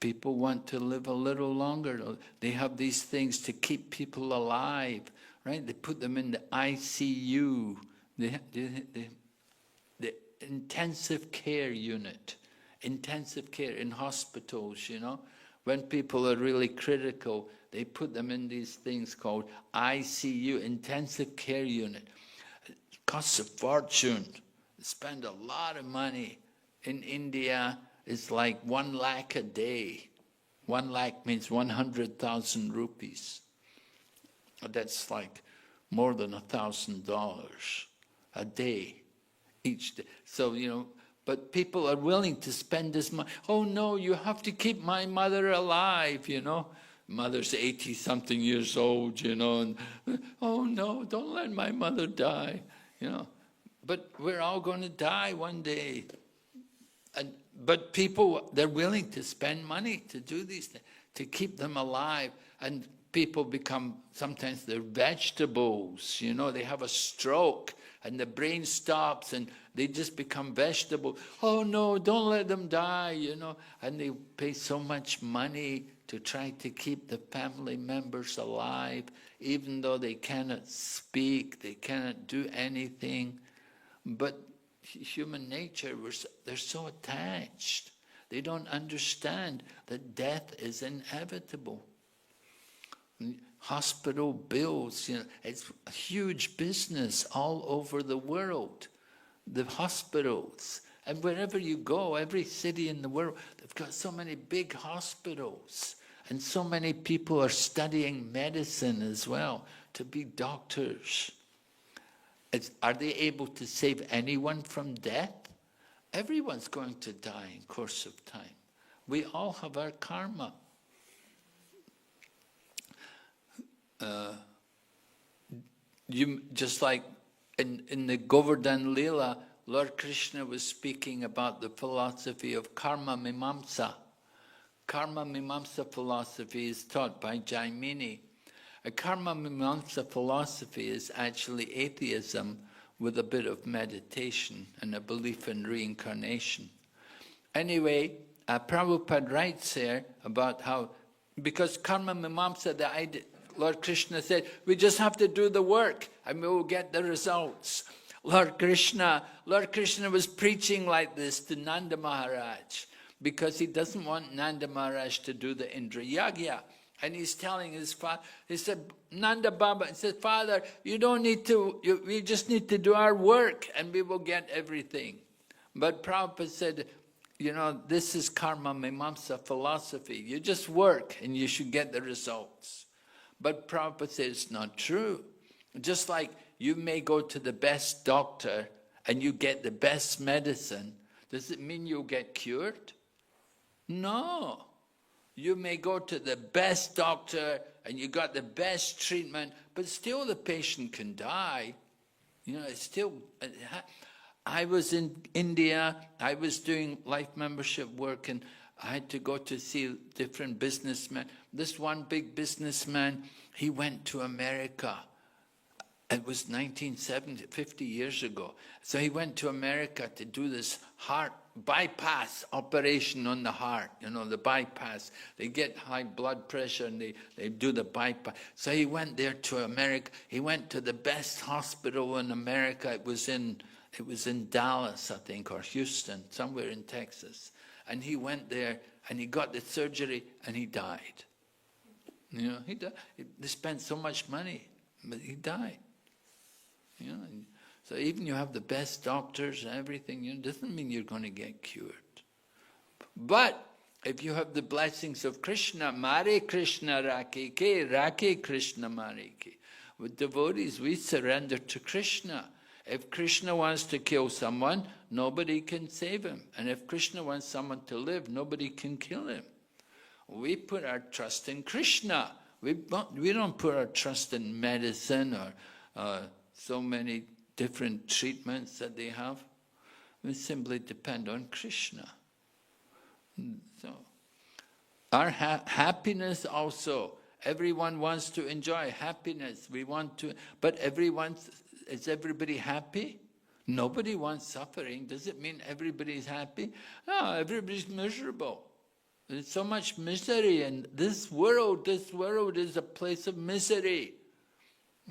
Speaker 1: People want to live a little longer. They have these things to keep people alive, right? They put them in the ICU. The intensive care unit, intensive care in hospitals, you know. When people are really critical, they put them in these things called ICU, intensive care unit. It costs a fortune. They spend a lot of money. In India, it's like 1 lakh a day. 1 lakh means 100,000 rupees. That's like more than $1,000 a day, each day. So, you know, but people are willing to spend this money. Oh no, you have to keep my mother alive, you know. Mother's 80-something years old, you know, and oh no, don't let my mother die, you know. But we're all going to die one day. But people, they're willing to spend money to do these things, to keep them alive. And people become, sometimes they're vegetables, you know, they have a stroke and the brain stops and they just become vegetable. Oh no, don't let them die, you know. And they pay so much money to try to keep the family members alive, even though they cannot speak, they cannot do anything. But human nature, they're so attached. They don't understand that death is inevitable. Hospital bills, you know, it's a huge business all over the world. The hospitals, and wherever you go, every city in the world, they've got so many big hospitals, and so many people are studying medicine as well to be doctors. Are they able to save anyone from death? Everyone's going to die in course of time. We all have our karma. Just like in the Govardhan Leela, Lord Krishna was speaking about the philosophy of karma mimamsa. Karma mimamsa philosophy is taught by Jaimini. A karma mimamsa philosophy is actually atheism with a bit of meditation and a belief in reincarnation. Anyway, Prabhupada writes there about how, because karma mimamsa, the idea, Lord Krishna said, we just have to do the work and we will get the results. Lord Krishna was preaching like this to Nanda Maharaj because he doesn't want Nanda Maharaj to do the Indra Yagya. And he's telling his father, he said, Nanda Baba, he said, Father, you don't need to, we just need to do our work and we will get everything. But Prabhupada said, you know, this is karma mimamsa philosophy. You just work and you should get the results. But Prabhupada says it's not true. Just like you may go to the best doctor and you get the best medicine, does it mean you'll get cured? No. You may go to the best doctor and you got the best treatment, but still the patient can die. You know, it's still... I was in India, I was doing life membership work, and I had to go to see different businessmen. This one big businessman, he went to America. It was 1970, 50 years ago. So he went to America to do this heart bypass operation on the heart, you know, the bypass. They get high blood pressure and they do the bypass. So he went there to America. He went to the best hospital in America. It was in Dallas, I think, or Houston, somewhere in Texas. And he went there and he got the surgery and he died. You know, he died. They spent so much money, but he died. You know, so even you have the best doctors and everything, you know, doesn't mean you're going to get cured. But if you have the blessings of Krishna, Mare Krishna Rake Ke, Rake Krishna Mare Ke. With devotees, we surrender to Krishna. If Krishna wants to kill someone, nobody can save him. And if Krishna wants someone to live, nobody can kill him. We put our trust in Krishna. We don't put our trust in medicine or so many different treatments that they have. We simply depend on Krishna. So, our happiness also. Everyone wants to enjoy happiness. We want to, but is everybody happy? Nobody wants suffering. Does it mean everybody's happy? No, everybody's miserable. There's so much misery in this world. This world is a place of misery.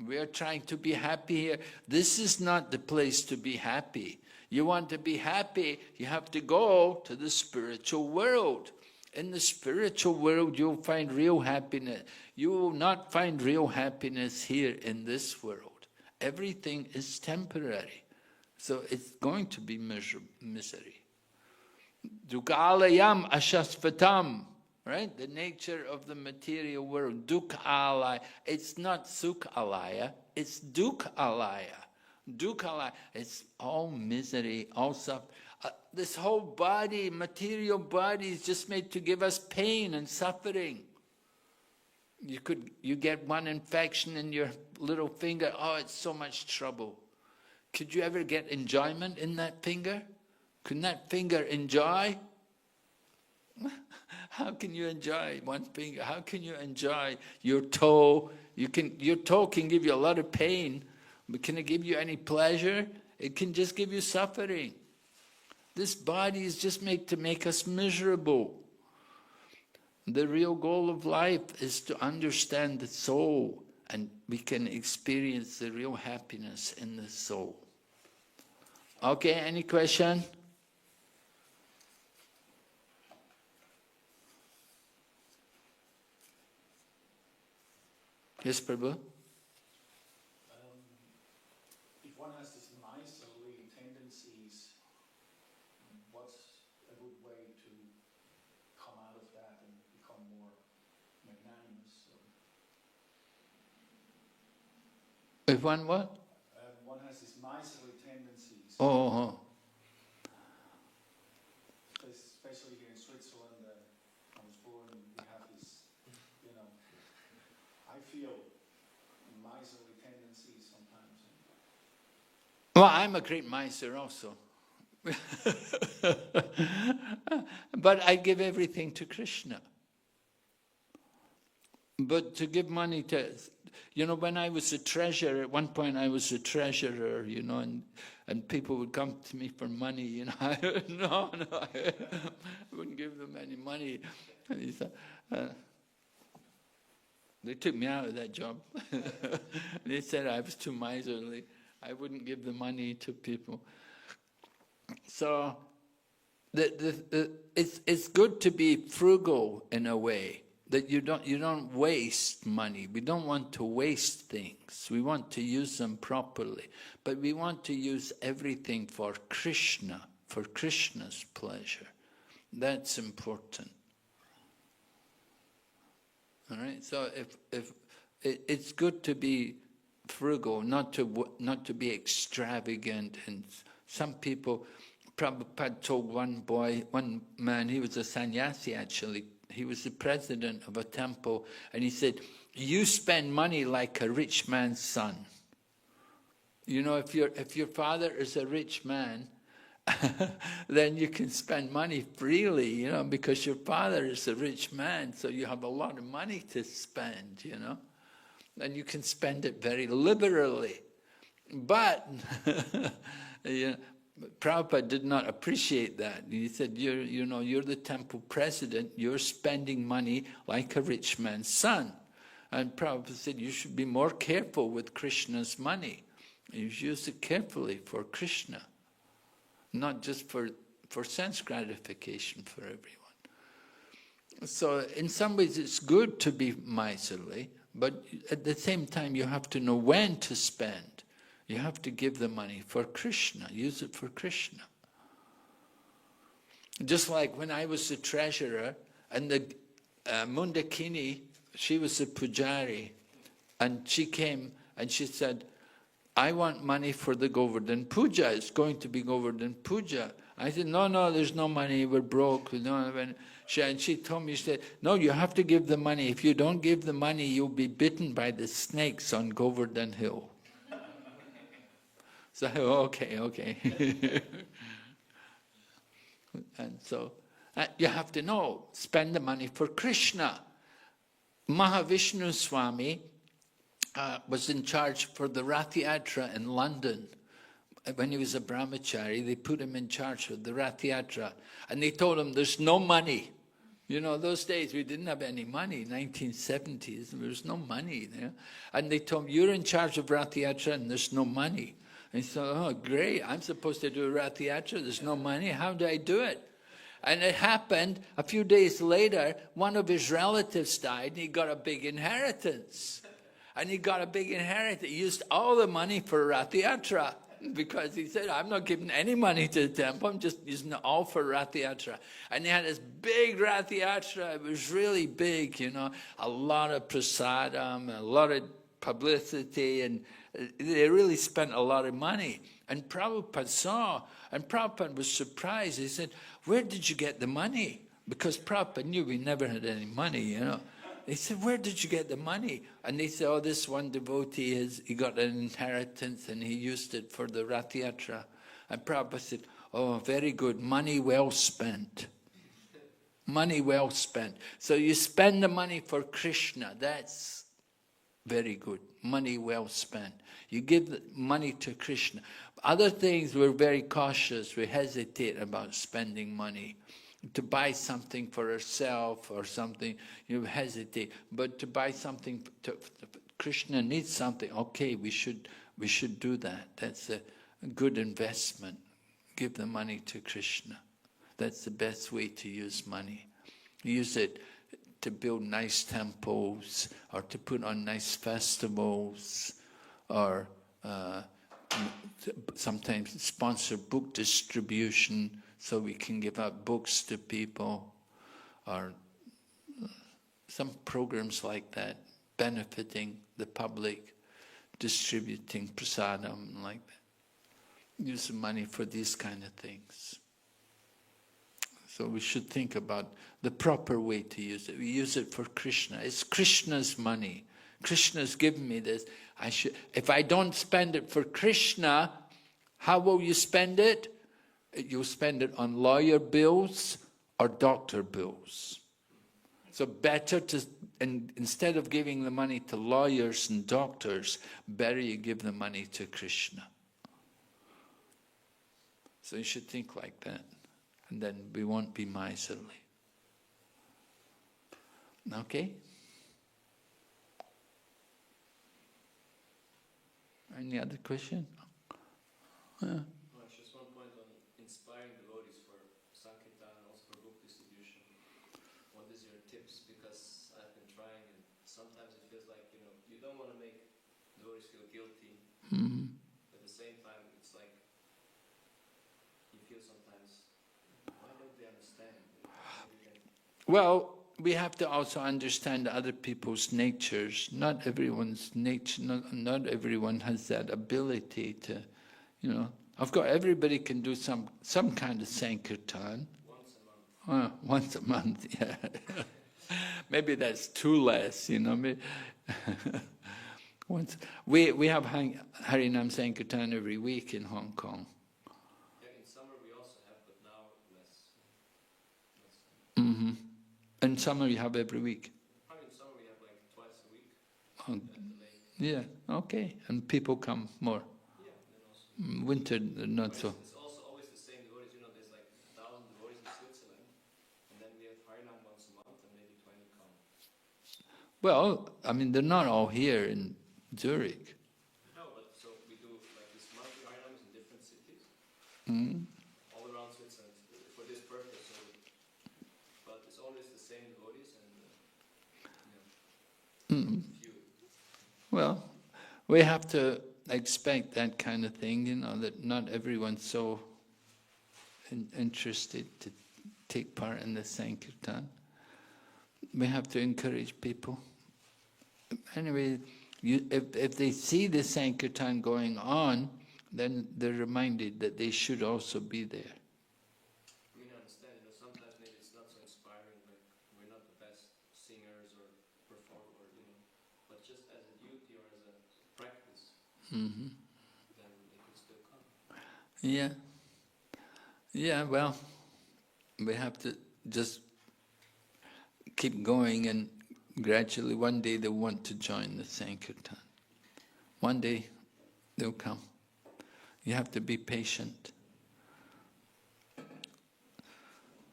Speaker 1: We are trying to be happy here. This is not the place to be happy. You want to be happy, you have to go to the spiritual world. In the spiritual world, you'll find real happiness. You will not find real happiness here in this world. Everything is temporary. So it's going to be misery. Dukkhalayam ashasvatam. Right? The nature of the material world. Dukkhalaya. It's not sukhalaya. It's dukkhalaya. Dukkhalaya. It's all misery, all suffering. This whole body, material body, is just made to give us pain and suffering. You get one infection in your little finger. Oh, it's so much trouble. Could you ever get enjoyment in that finger? Can that finger enjoy? How can you enjoy one finger? How can you enjoy your toe? Your toe can give you a lot of pain, but can it give you any pleasure? It can just give you suffering. This body is just made to make us miserable. The real goal of life is to understand the soul, and we can experience the real happiness in the soul. Okay, any question? Yes, Prabhu?
Speaker 2: If one has these miserly tendencies, what's a good way to come out of that and become more magnanimous?
Speaker 1: If one what?
Speaker 2: One has these miserly tendencies.
Speaker 1: Oh.
Speaker 2: Especially here in Switzerland, I was born, we have this, I feel miserly tendencies sometimes.
Speaker 1: Well, I'm a great miser also. But I give everything to Krishna. But to give money to, when I was a treasurer, at one point I was a treasurer, and people would come to me for money, I wouldn't give them any money. And he said, they took me out of that job. They said I was too miserly. I wouldn't give the money to people. So it's good to be frugal in a way, that you don't waste money. We don't want to waste things. We want to use them properly. But we want to use everything for Krishna, for Krishna's pleasure. That's important. All right. So if it's good to be frugal, not to be extravagant. And some people, Prabhupada told one man, he was a sannyasi actually. He was the president of a temple, and he said, "You spend money like a rich man's son." If your father is a rich man, then you can spend money freely, because your father is a rich man, so you have a lot of money to spend, and you can spend it very liberally. But Prabhupada did not appreciate that. He said, you're the temple president, you're spending money like a rich man's son. And Prabhupada said, you should be more careful with Krishna's money. You use it carefully for Krishna, not just for sense gratification for everyone. So in some ways it's good to be miserly, but at the same time you have to know when to spend. You have to give the money for Krishna, use it for Krishna. Just like when I was the treasurer, and the Mundakini, she was the pujari, and she came and she said, "I want money for the Govardhan Puja. It's going to be Govardhan Puja." I said, no, there's no money, we're broke. And she told me, she said, "No, you have to give the money. If you don't give the money, you'll be bitten by the snakes on Govardhan Hill." So, okay. And so, you have to know, spend the money for Krishna. Mahavishnu Swami was in charge for the Rath Yatra in London. When he was a brahmachari, they put him in charge of the Rath Yatra. And they told him, there's no money. Those days we didn't have any money, 1970s, there was no money there. And they told him, you're in charge of Rath Yatra and there's no money. And he said, "Oh, great, I'm supposed to do a Rath Yatra, there's no money, how do I do it?" And it happened, a few days later, one of his relatives died and he got a big inheritance. And he got a big inheritance, he used all the money for Rath Yatra. Because he said, "I'm not giving any money to the temple, I'm just using it all for Rath Yatra." And he had this big Rath Yatra, it was really big, a lot of prasadam, a lot of publicity, and they really spent a lot of money. And Prabhupada saw, and Prabhupada was surprised. He said, "Where did you get the money?" Because Prabhupada knew we never had any money, They said, "Where did you get the money?" And they said, "Oh, this one devotee, he got an inheritance and he used it for the Rath Yatra." And Prabhupada said, "Oh, very good, money well spent." Money well spent. So you spend the money for Krishna. That's very good. Money well spent. You give the money to Krishna. Other things, we're very cautious. We hesitate about spending money. To buy something for ourselves or something, you hesitate. But to buy something, Krishna needs something. Okay, we should do that. That's a good investment. Give the money to Krishna. That's the best way to use money. Use it to build nice temples, or to put on nice festivals, or sometimes sponsor book distribution so we can give out books to people, or some programs like that, benefiting the public, distributing prasadam like that. Use the money for these kind of things. So we should think about the proper way to use it. We use it for Krishna. It's Krishna's money. Krishna's given me this. If I don't spend it for Krishna, how will you spend it? You'll spend it on lawyer bills or doctor bills. So better to, instead of giving the money to lawyers and doctors, better you give the money to Krishna. So you should think like that. And then we won't be miserly. Okay? Any other question?
Speaker 3: Just one point on inspiring devotees for Sankirtan and also for book distribution. What is your tips? Because I've been trying, and sometimes it feels like, you don't want to make devotees feel guilty.
Speaker 1: Mm-hmm.
Speaker 3: At the same time, it's like, you feel sometimes, why don't they understand?
Speaker 1: Well, we have to also understand other people's natures. Not everyone's nature, not everyone has that ability to, Of course, everybody can do some kind of Sankirtan.
Speaker 3: Once a month.
Speaker 1: Once a month, yeah. Maybe that's too less, Once we have Harinam Sankirtan every week in Hong Kong.
Speaker 3: In summer we also have, but now less.
Speaker 1: Mm-hmm. In summer you have every week?
Speaker 3: Probably in summer we have like twice a week
Speaker 1: Oh,
Speaker 3: at the lake.
Speaker 1: yeah, okay. And people come more?
Speaker 3: Yeah, then also.
Speaker 1: Winter, not so.
Speaker 3: It's also always the same devotees. There's like 1,000 devotees in Switzerland, and then we have Harinam once a month, and maybe 20 come.
Speaker 1: Well, they're not all here in Zurich.
Speaker 3: No, but so we do like this monthly Harinams in different cities,
Speaker 1: Mm.
Speaker 3: all around Switzerland for this purpose. So, but it's always the same devotees, and
Speaker 1: Mm.
Speaker 3: few.
Speaker 1: Well, we have to expect that kind of thing, that not everyone's so interested to take part in the Sankirtan. We have to encourage people. Anyway, if they see the Sankirtan going on, then they're reminded that they should also be there.
Speaker 3: I understand, sometimes maybe it's not so inspiring, like we're not the best singers or performers, but just as a duty or as a practice,
Speaker 1: Mm-hmm.
Speaker 3: then they could still come.
Speaker 1: Yeah. Yeah, well, we have to just keep going, and gradually one day they'll want to join the Sankirtan. One day they'll come. You have to be patient.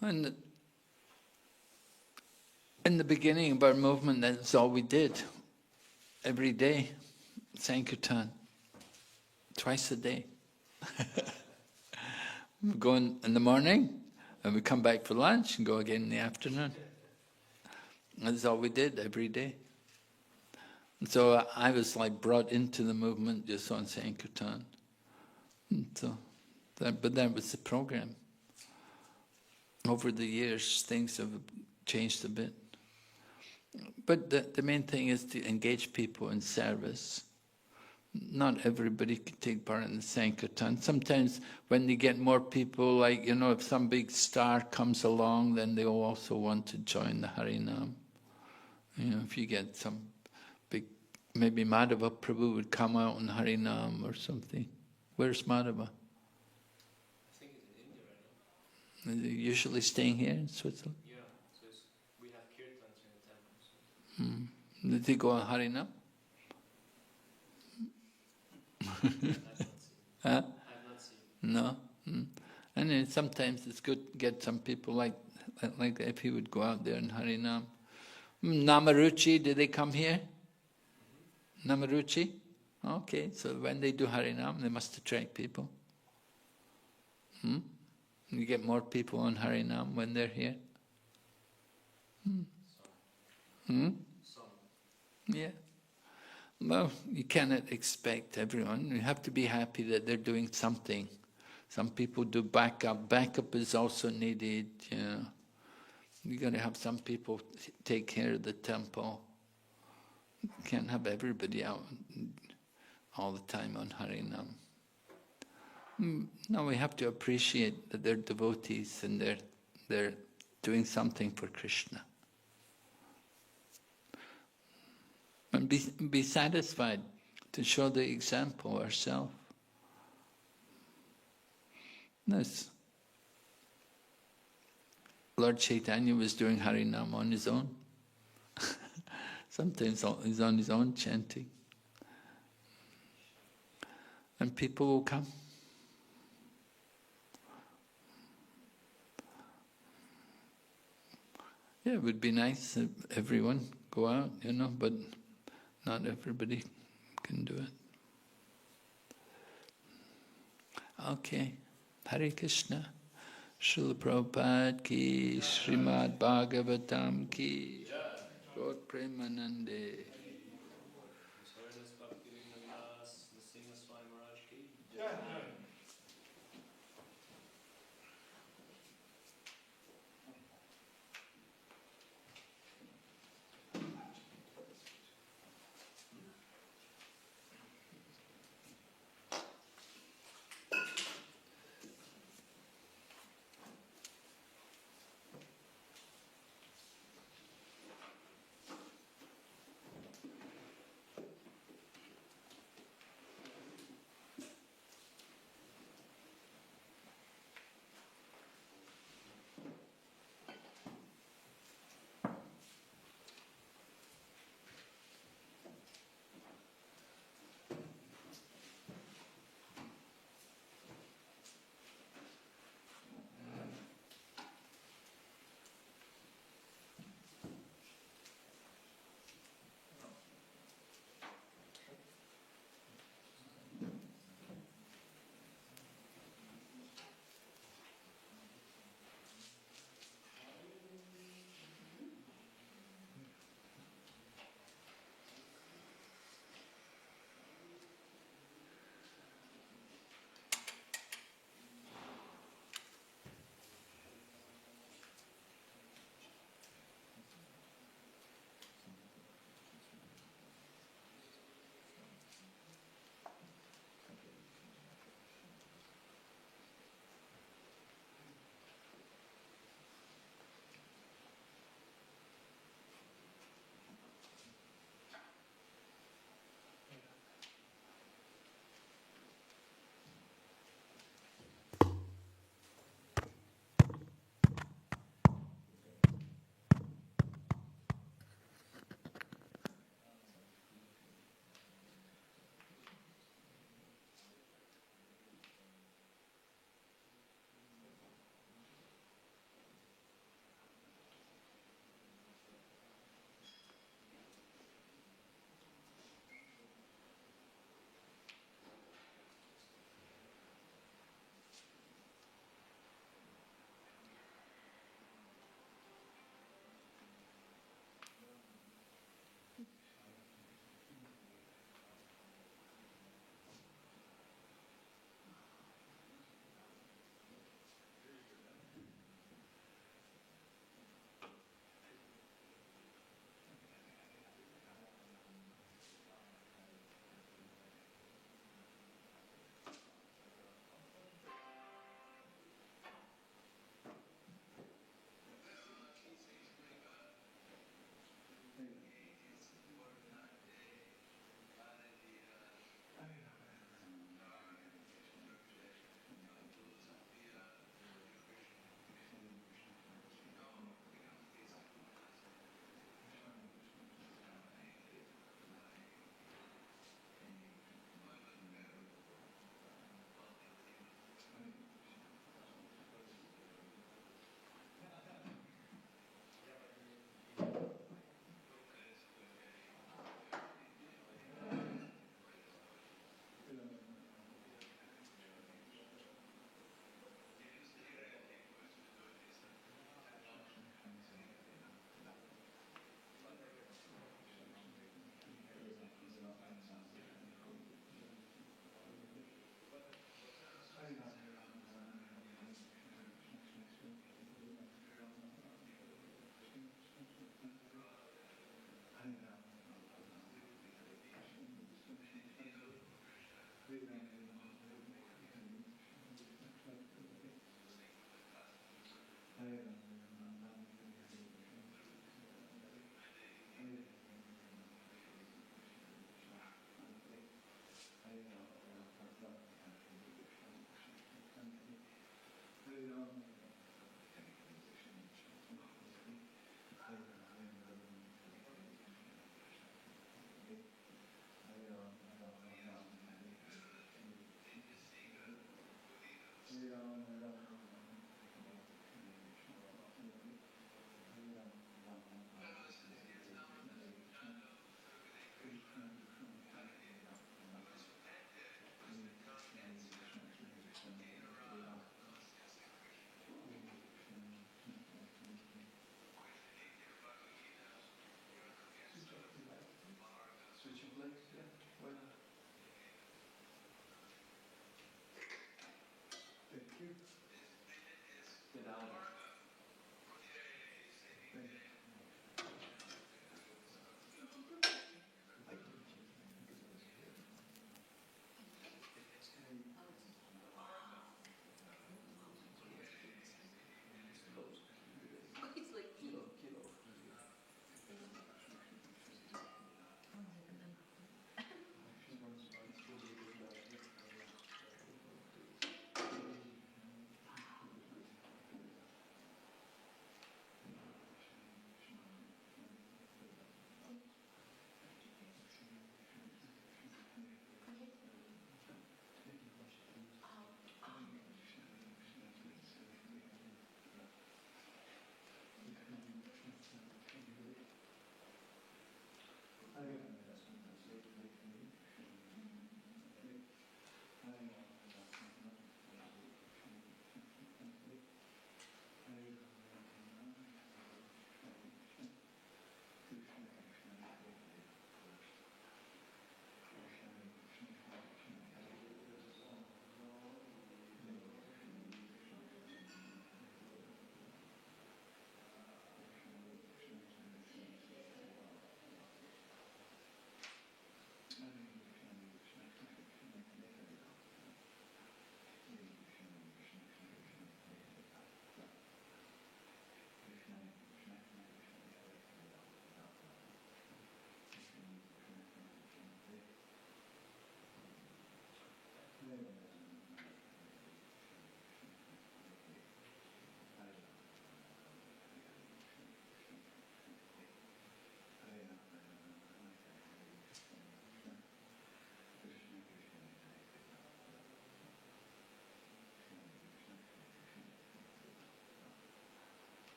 Speaker 1: And in the beginning of our movement, that's all we did. Every day, Sankirtan. Twice a day. We go in the morning, and we come back for lunch, and go again in the afternoon. That's all we did every day. And so I was brought into the movement just on Sankirtan. And so, but that was the program. Over the years, things have changed a bit. But the main thing is to engage people in service. Not everybody can take part in the Sankirtan. Sometimes when they get more people, if some big star comes along, then they'll also want to join the Harinam. If you get some big, maybe Madhava Prabhu would come out in Harinam or something. Where's Madhava?
Speaker 3: I think it's in India right now.
Speaker 1: Is he usually staying here in Switzerland?
Speaker 3: Yeah.
Speaker 1: Did they go on Harinam?
Speaker 3: I've not seen.
Speaker 1: Huh?
Speaker 3: I've not seen.
Speaker 1: No? And then sometimes it's good to get some people like if he would go out there in Harinam. Namaruchi, did they come here? Namaruchi? Okay, so when they do Harinam, they must attract people. You get more people on Harinam when they're here. Yeah. Well, you cannot expect everyone. You have to be happy that they're doing something. Some people do backup. Backup is also needed. You got to have some people take care of the temple. You can't have everybody out all the time on Harinam. No, we have to appreciate that they're devotees and they're doing something for Krishna. And be satisfied to show the example ourselves. Yes. Lord Chaitanya was doing Harinam on his own. Sometimes he's on his own chanting. And people will come. Yeah, it would be nice if everyone go out, but not everybody can do it. Okay. Hare Krishna. Srila Prabhupada ki, Srimad Bhagavatam ki, Lord Premanande.
Speaker 3: Narasimha Swami Maharaj ki.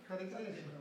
Speaker 4: Hare Krishna.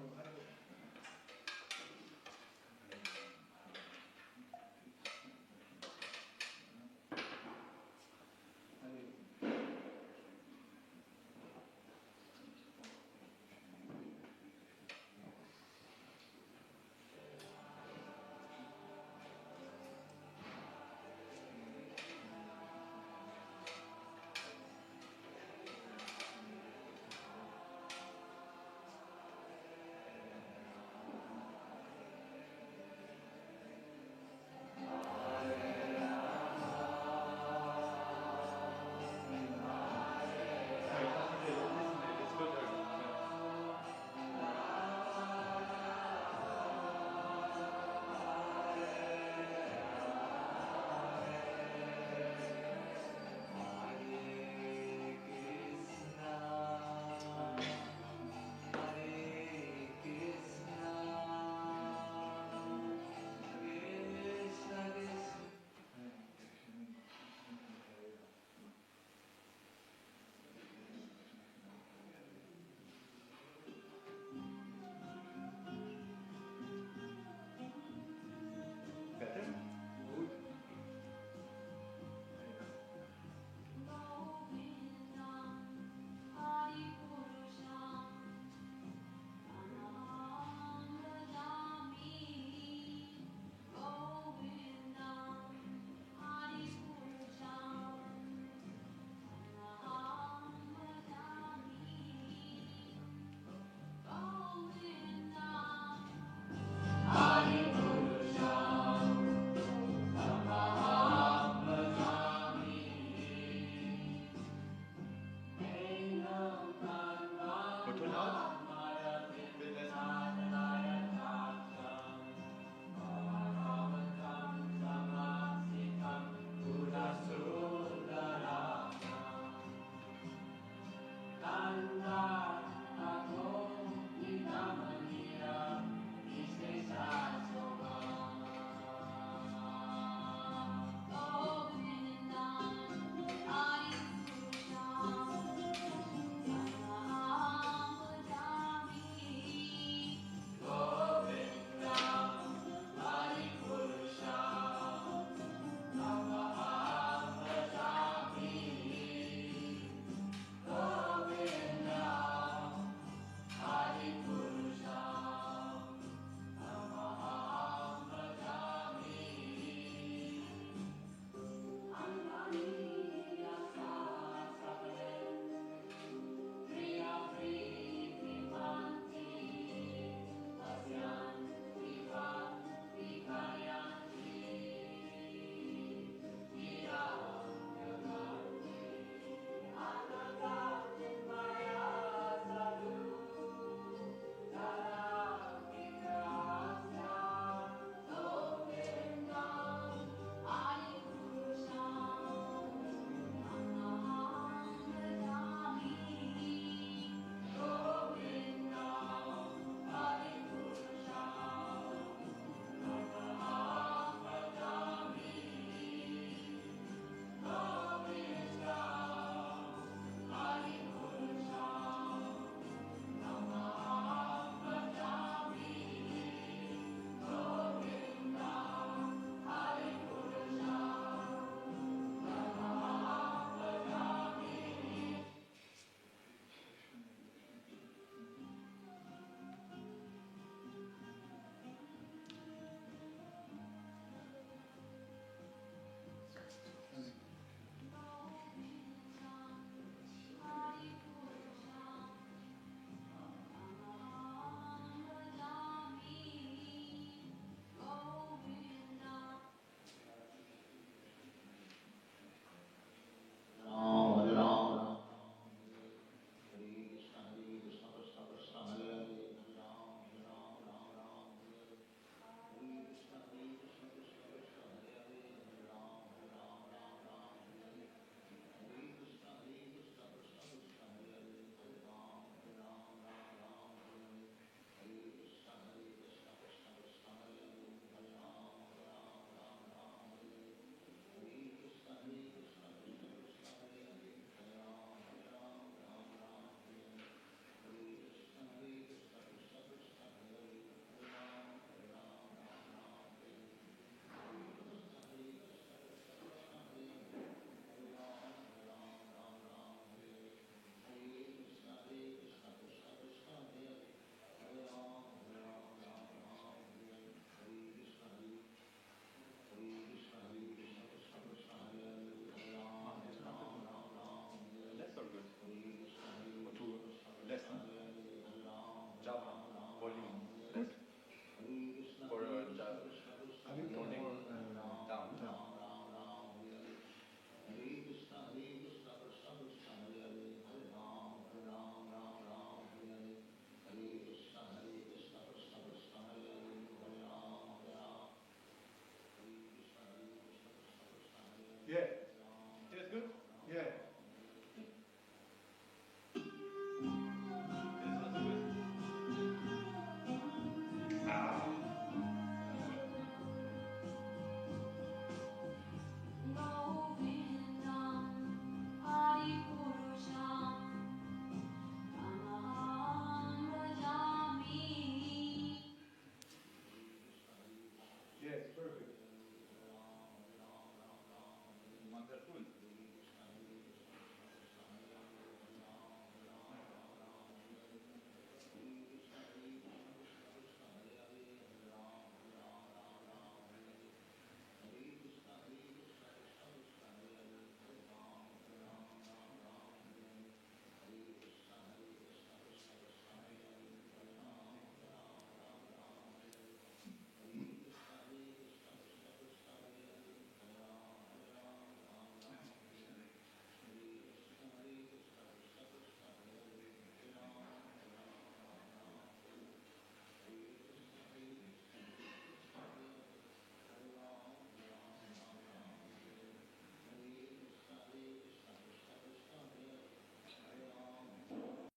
Speaker 4: per Hund.